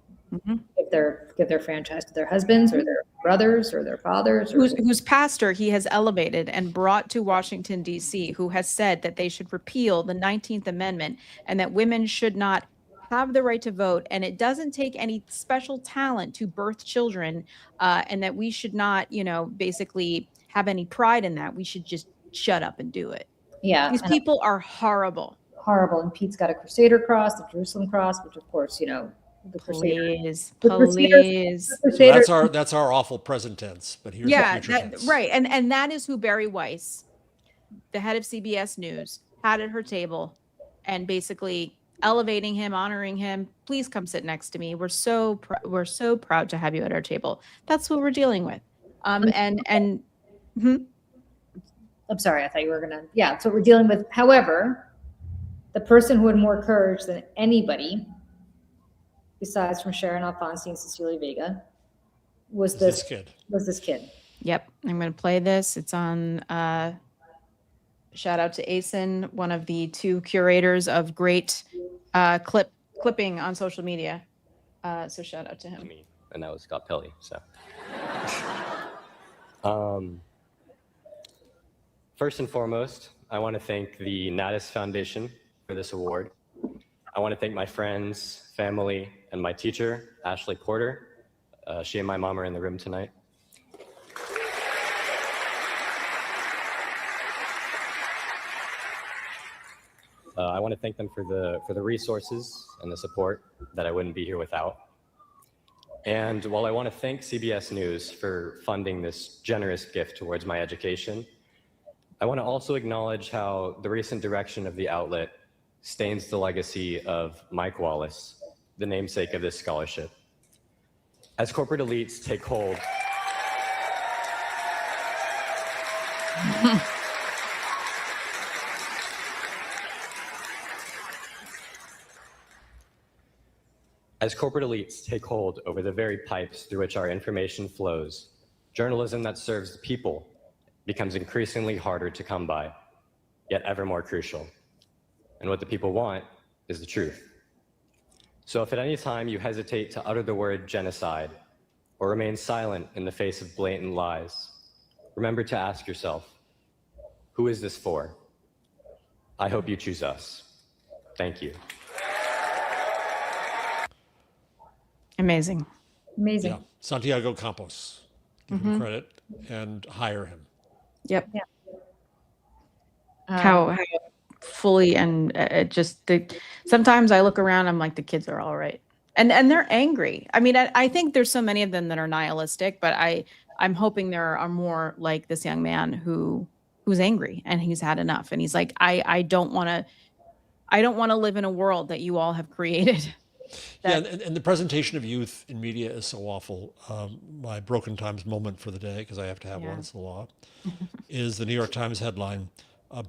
if give their franchise to their husbands or their brothers or their fathers. Whose pastor he has elevated and brought to Washington, D.C., who has said that they should repeal the 19th Amendment and that women should not have the right to vote. And it doesn't take any special talent to birth children, and that we should not, basically have any pride in that. We should just shut up and do it. Yeah. These people are horrible. Horrible. And Pete's got a Crusader cross, the Jerusalem cross, which of course, the Please. So that's our awful present tense, but here's the future tense. Right. And that is who Bari Weiss, the head of CBS News, had at her table and basically elevating him, honoring him. Please come sit next to me. We're so proud to have you at our table. That's what we're dealing with. I'm sorry, I thought you were gonna. Yeah, that's what we're dealing with. However, the person who had more courage than anybody, besides from Sharon Alfonsi and Cecilia Vega, was this kid. Yep, I'm going to play this. It's on. Shout out to Asen, one of the two curators of great clipping on social media. So shout out to him. And that was Scott Pelley. So, first and foremost, I want to thank the Natus Foundation for this award. I want to thank my friends, family, and my teacher, Ashley Porter. She and my mom are in the room tonight. I want to thank them for the resources and the support that I wouldn't be here without. And while I want to thank CBS News for funding this generous gift towards my education, I want to also acknowledge how the recent direction of the outlet stains the legacy of Mike Wallace, the namesake of this scholarship. As corporate elites take hold, over the very pipes through which our information flows, journalism that serves the people becomes increasingly harder to come by, yet ever more crucial. And what the people want is the truth. So if at any time you hesitate to utter the word genocide or remain silent in the face of blatant lies, remember to ask yourself, who is this for? I hope you choose us. Thank you. Amazing. Amazing. Yeah. Santiago Campos. Give him credit and hire him. Yep. Yeah. How fully and sometimes I look around, I'm like, the kids are all right. And they're angry. I mean, I think there's so many of them that are nihilistic, but I'm hoping there are more like this young man who's angry and he's had enough. And he's like, I don't want to live in a world that you all have created. And the presentation of youth in media is so awful. My broken times moment for the day, because I have to have one, it's the law, is the New York Times headline.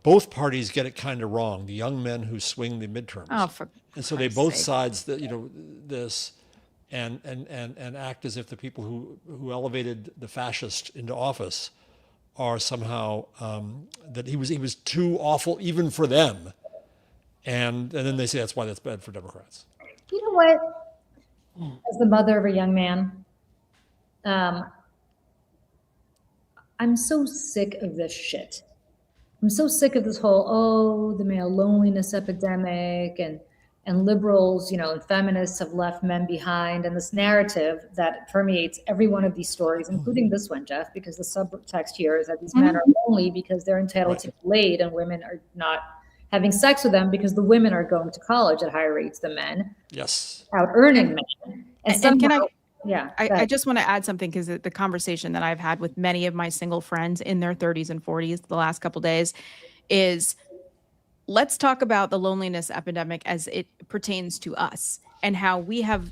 Both parties get it kind of wrong. The young men who swing the midterms. And so they both sides that this and act as if the people who elevated the fascist into office are somehow that he was too awful even for them. And then they say that's why that's bad for Democrats. You know what? As the mother of a young man, I'm so sick of this shit. I'm so sick of this whole, the male loneliness epidemic and liberals, and feminists have left men behind, and this narrative that permeates every one of these stories, including this one, Jeff, because the subtext here is that these men are lonely because they're entitled to be laid and women are not having sex with them because the women are going to college at higher rates than men. Yes. Out earning men. And can yeah. I just want to add something because the conversation that I've had with many of my single friends in their 30s and 40s the last couple of days is let's talk about the loneliness epidemic as it pertains to us, and how we have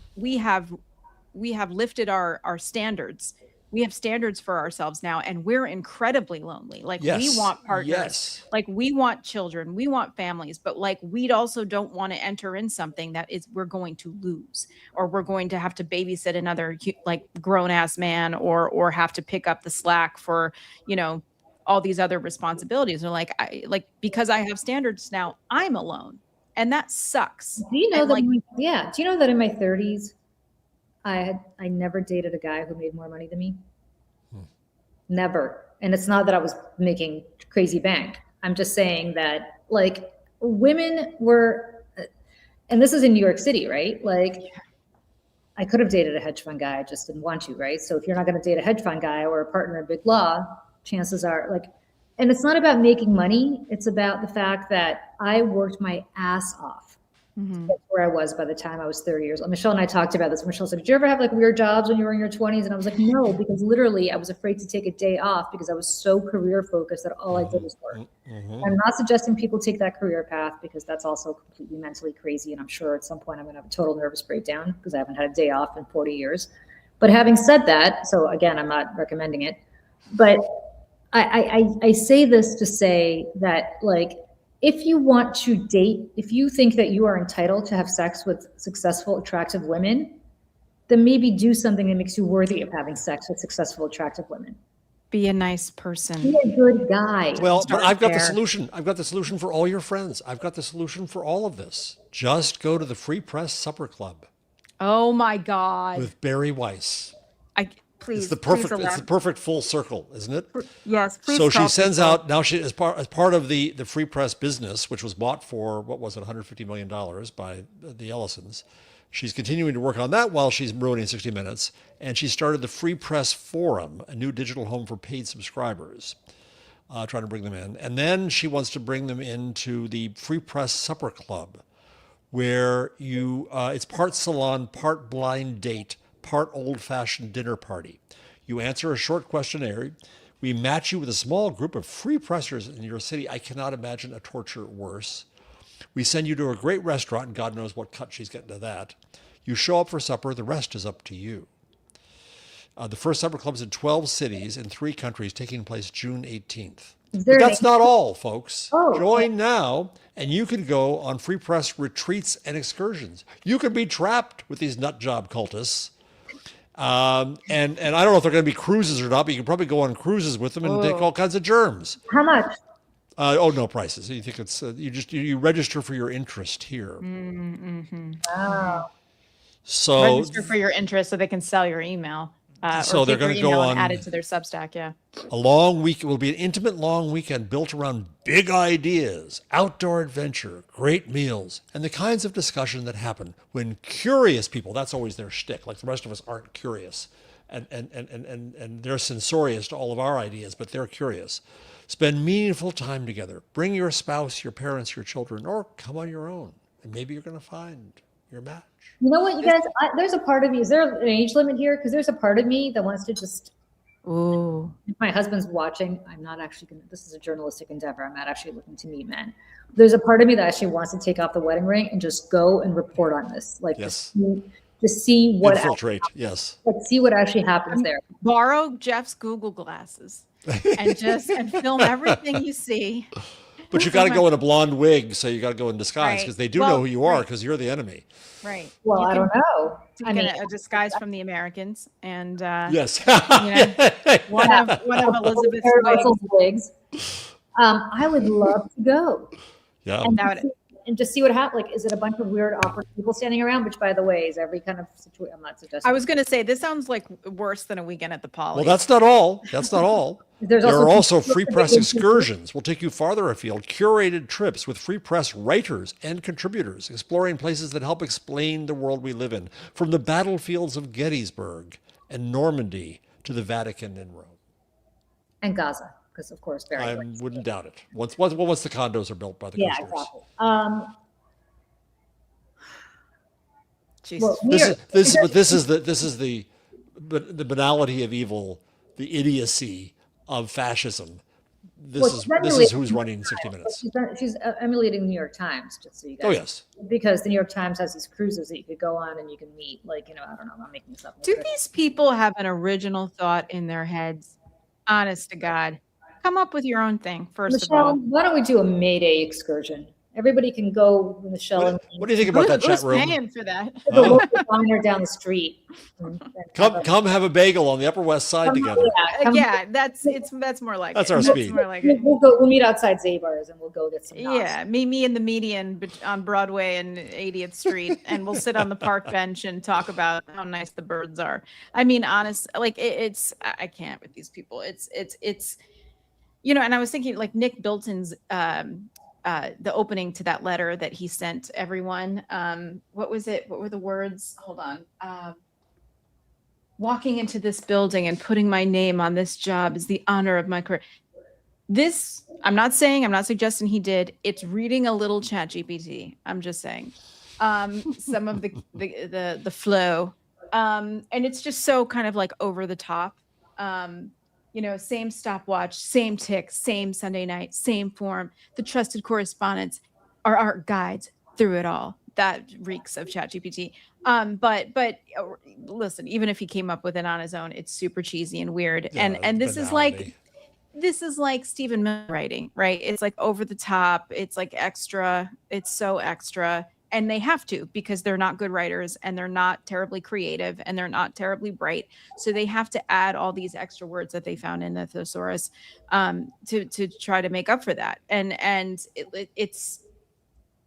lifted our standards. We have standards for ourselves now, and we're incredibly lonely. Like, we Yes. want partners, Yes. like we want children, we want families, but like we also don't want to enter in something that is we're going to lose, or we're going to have to babysit another like grown ass man, or have to pick up the slack for, you know, all these other responsibilities. Or like, because I have standards now, I'm alone, and that sucks. Do you know And, that? like, Do you know that in my 30s, I never dated a guy who made more money than me. Never. And it's not that I was making crazy bank. I'm just saying that, like, women were, and this is in New York City, right? Like, I could have dated a hedge fund guy, I just didn't want to, right? So if you're not going to date a hedge fund guy or a partner in big law, chances are, like, and it's not about making money. It's about the fact that I worked my ass off. That's where I was by the time I was 30 years old. Michelle and I talked about this. Michelle said, did you ever have like weird jobs when you were in your 20s? And I was like, no, because literally I was afraid to take a day off because I was so career focused that all I did was work. I'm not suggesting people take that career path, because that's also completely mentally crazy. And I'm sure at some point I'm going to have a total nervous breakdown because I haven't had a day off in 40 years. But having said that, so again, I'm not recommending it, but I say this to say that, like, if you want to date, if you think that you are entitled to have sex with successful, attractive women, then maybe do something that makes you worthy of having sex with successful, attractive women. be a nice person. Be a good guy. Well, but I've got the there. solution. I've got the solution for all your friends. I've got the solution for all of this. Just go to the Free Press Supper Club Oh my God. with Bari Weiss. Please. It's the please perfect. It's the perfect full circle, isn't it? Yes. Please So she tell sends people. out now. She as part of the Free Press business, which was bought for what was it, $150 million by the Ellisons. She's continuing to work on that while she's ruining 60 Minutes, and she started the Free Press Forum, a new digital home for paid subscribers, trying to bring them in. And then she wants to bring them into the Free Press Supper Club, where it's part salon, part blind date, part old-fashioned dinner party. You answer a short questionnaire. We match you with a small group of free pressers in your city. I cannot imagine a torture worse. We send you to a great restaurant, and God knows what cut she's getting to that. You show up for supper. The rest is up to you. The first supper club's in 12 cities in 3 countries, taking place June 18th. But that's not all, folks. Join now, and you can go on Free Press retreats and excursions. You could be trapped with these nut job cultists. And I don't know if they're going to be cruises or not, but you can probably go on cruises with them and take all kinds of germs. How much? No prices. You think it's you register for your interest here. Wow. So Register for your interest so they can sell your email. So or they're take your gonna go email and on- add it to their Substack. Yeah. a long week will be an intimate long weekend built around big ideas, outdoor adventure, great meals, and the kinds of discussion that happen when curious people, that's always their shtick, like the rest of us aren't curious, and they're censorious to all of our ideas, but they're curious. Spend meaningful time together. Bring your spouse, your parents, your children, or come on your own, and maybe you're going to find your match. You know what, you guys, there's a part of me, is there an age limit here? Because there's a part of me that wants to just, Ooh. if my husband's watching, I'm not actually going to, this is a journalistic endeavor. I'm not actually looking to meet men. There's a part of me that actually wants to take off the wedding ring and just go and report on this. Like, Yes. just see what, Infiltrate, yes. like, see what actually happens there. Borrow Jeff's Google glasses and film everything you see. But you got to go in a blonde wig, so you got to go in disguise Right. because they do Well, know who you are right. because you're the enemy. Right. Well, You I can don't know. I mean, get a disguise from the Americans, and Yes. one of Elizabeth's Sarah wigs. Russell's wigs. I would love to go. Yeah. And, That would- and just see what happens. Like, is it a bunch of weird, awkward people standing around? Which, by the way, is every kind of situation. I'm not suggesting. I was going to say this sounds like worse than a weekend at the Poly. Well, that's not all. That's not all. There's There are also also free press excursions. We'll take you farther afield, curated trips with free press writers and contributors, exploring places that help explain the world we live in, from the battlefields of Gettysburg and Normandy to the Vatican and Rome. and Gaza, because of course, Bari I Weiss. wouldn't doubt it. Once the condos are built by the Yeah, Kushners. exactly. Jesus. Well, This is the banality of evil, the idiocy of fascism this is who's running 60 Minutes. She's emulating the New York Times, just so you guys. Oh, yes. Because the New York Times has these cruises that you could go on and you can meet, like, I don't know, I'm not making this up. Do these people have an original thought in their heads? Honest to God. Come up with your own thing, first of all. Michelle, why don't we do a May Day excursion? Everybody can go, Michelle. What do you think about that chat Who's room? paying for that? The local diner down the street. Come have a bagel on the Upper West Side together. Yeah, that's more like That's it. our speed. More like it. We'll meet outside Zabar's and we'll go get some. Yeah, meet me in the median on Broadway and 80th Street, and we'll sit on the park bench and talk about how nice the birds are. I mean, honest, like it's I can't with these people. It's and I was thinking like Nick Bilton's the opening to that letter that he sent everyone. What was it? What were the words? Hold on. Walking into this building and putting my name on this job is the honor of my career. This, I'm not suggesting he did. It's reading a little Chat GPT. I'm just saying. Some of the flow. And it's just so kind of like over the top. Same stopwatch, same tick, same Sunday night, same form. The trusted correspondents are our guides through it all. That reeks of ChatGPT. But listen, even if he came up with it on his own, it's super cheesy and weird. Yeah, and this is like Stephen Miller writing, right? It's like over the top. It's like extra. It's so extra. And they have to, because they're not good writers and they're not terribly creative and they're not terribly bright. So they have to add all these extra words that they found in the thesaurus to try to make up for that. And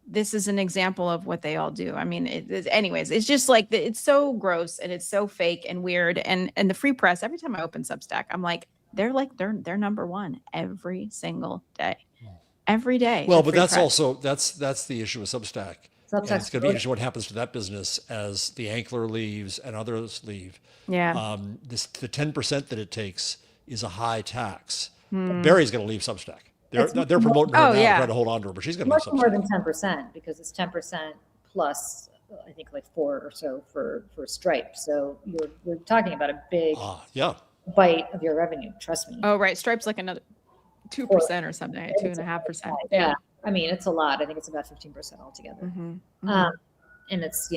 this is an example of what they all do. I mean, anyways, it's just like it's so gross and it's so fake and weird. And the Free Press, every time I open Substack, I'm like, they're number one every single day. Every day. Well, but that's also that's the issue with Substack. And Substack's it's going to be interesting what happens to that business as the Ankler leaves and others leave. Yeah. The 10% that it takes is a high tax. Barry's going to leave Substack. They're promoting her now, trying to hold on to her, but she's going to leave much more Substack. than 10% because it's 10% plus, I think, like 4 or so for Stripe. So you're talking about a big bite of your revenue. Trust me. Oh, right. Stripe's like another 2% or something, 2.5%. Yeah. I mean, it's a lot. I think it's about 15% altogether. And it's,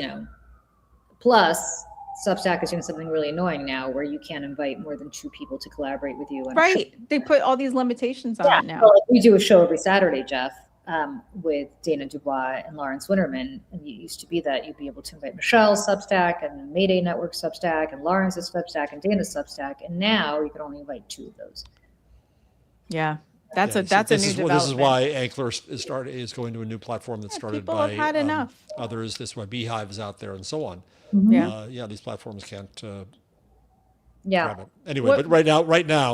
plus Substack is doing something really annoying now where you can't invite more than 2 people to collaborate with you. Right. They put all these limitations on it now. So we do a show every Saturday, Jeff, with Dana Dubois and Lawrence Winterman. And it used to be that you'd be able to invite Michelle's Substack and Mayday Network Substack and Lawrence's Substack and Dana's Substack. And now you can only invite 2 of those. Yeah. That's a new development. This is why Ankler is going to a new platform that's started people by have had enough. Others. This is why Beehive is out there and so on. These platforms can't grab it. Anyway, but right now,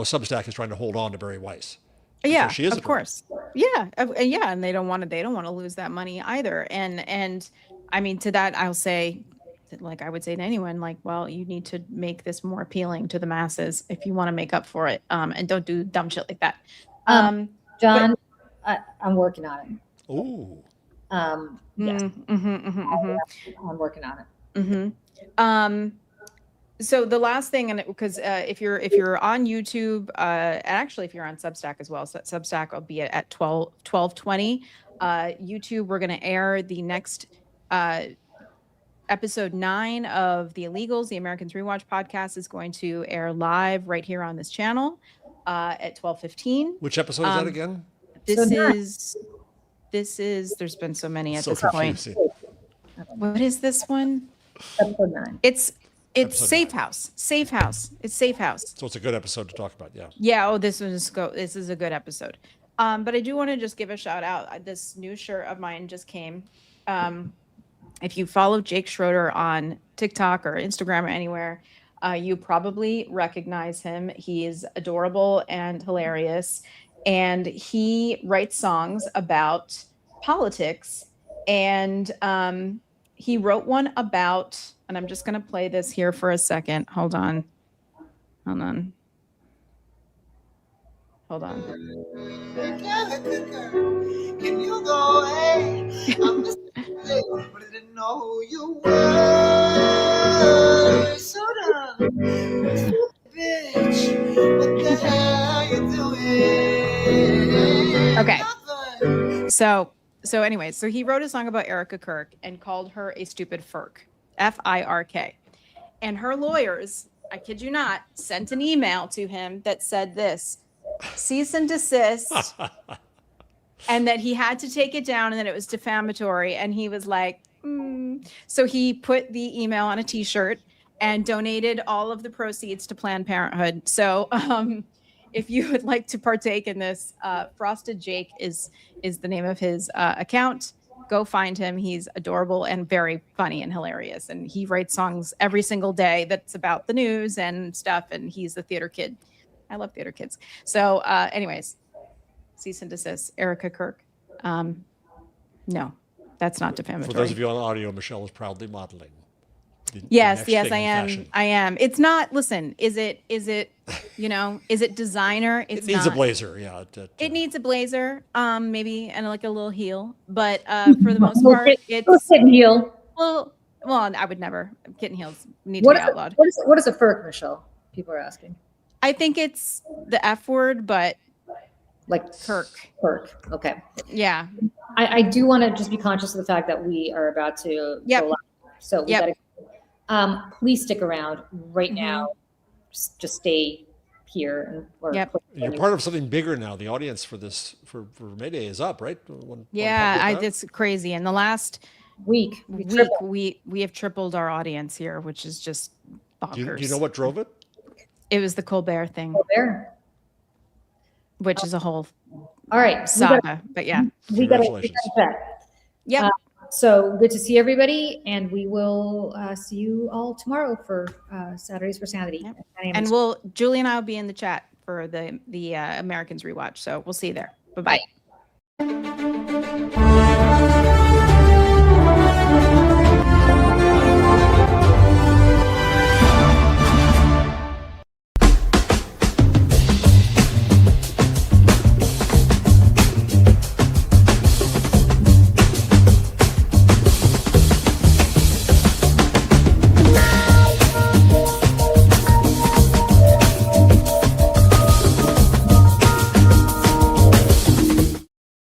Substack is trying to hold on to Bari Weiss. Yeah, she is of course. Yeah, and they don't want to lose that money either. And I mean, to that, I'll say, like I would say to anyone, like, well, you need to make this more appealing to the masses if you want to make up for it, and don't do dumb shit like that. John, I'm working on it. Ooh. Yes. I'm working on it. So the last thing, and because if you're on YouTube, actually if you're on Substack as well, so Substack will be at 12:20. YouTube, we're going to air the next episode 9 of The Illegals, the Americans Rewatch podcast, is going to air live right here on this channel at 12:15. Which episode is that again? This is there's been so many at So this point. confusing. What is this one? Episode 9. It's Episode Safe 9. House. Safe House. It's Safe House. So it's a good episode to talk about. Yeah. Yeah. Oh, this is a good episode. But I do want to just give a shout out. This new shirt of mine just came. If you follow Jake Schroeder on TikTok or Instagram or anywhere, you probably recognize him. He is adorable and hilarious. And he writes songs about politics. And he wrote one about, and I'm just going to play this here for a second. Hold on. Can you go away? I'm just but I didn't know who you were. So dumb. Bitch, what the hell you doing? Okay. nothing. So anyway, so he wrote a song about Erica Kirk and called her a stupid FIRK, FIRK. And her lawyers, I kid you not, sent an email to him that said this, cease and desist, and that he had to take it down and that it was defamatory. And he was like, So he put the email on a t-shirt and donated all of the proceeds to Planned Parenthood. So if you would like to partake in this, Frosted Jake is the name of his account. Go find him. He's adorable and very funny and hilarious. And he writes songs every single day that's about the news and stuff. And he's the theater kid. I love theater kids. So anyways, cease and desist, Erica Kirk. No, that's not defamatory. For those of you on audio, Michelle is proudly modeling. The Yes, next yes, thing I in am. fashion. I am. It's not, listen, is it, is it designer? It's It needs not. a blazer, yeah. It needs a blazer, maybe, and like a little heel. But for the most Little part, kid- it's Kitten heel. well, I would never. Kitten heels need What to be is, outlawed. what is a FIRK, Michelle? People are asking. I think it's the F word, but Like Kirk. FIRK. Okay. Yeah. I do want to just be conscious of the fact that we are about to Yep. go live. So we Yep. gotta, please stick around right Mhm. now. Just stay here. And, or Yep. You're part of something bigger now. The audience for this, for May Day is up, right? Yeah, it's crazy. In the last week. week, we have tripled our audience here, which is just bonkers. Do you know what drove it? It was the Colbert thing, There. which is a whole All right. saga. But yeah. We gotta Congratulations. check. Yep. So good to see everybody, and we will see you all tomorrow for Saturdays for Sanity. Yep. 9 a.m. And Julie and I will be in the chat for the Americans rewatch. So we'll see you there. Bye-bye. Bye.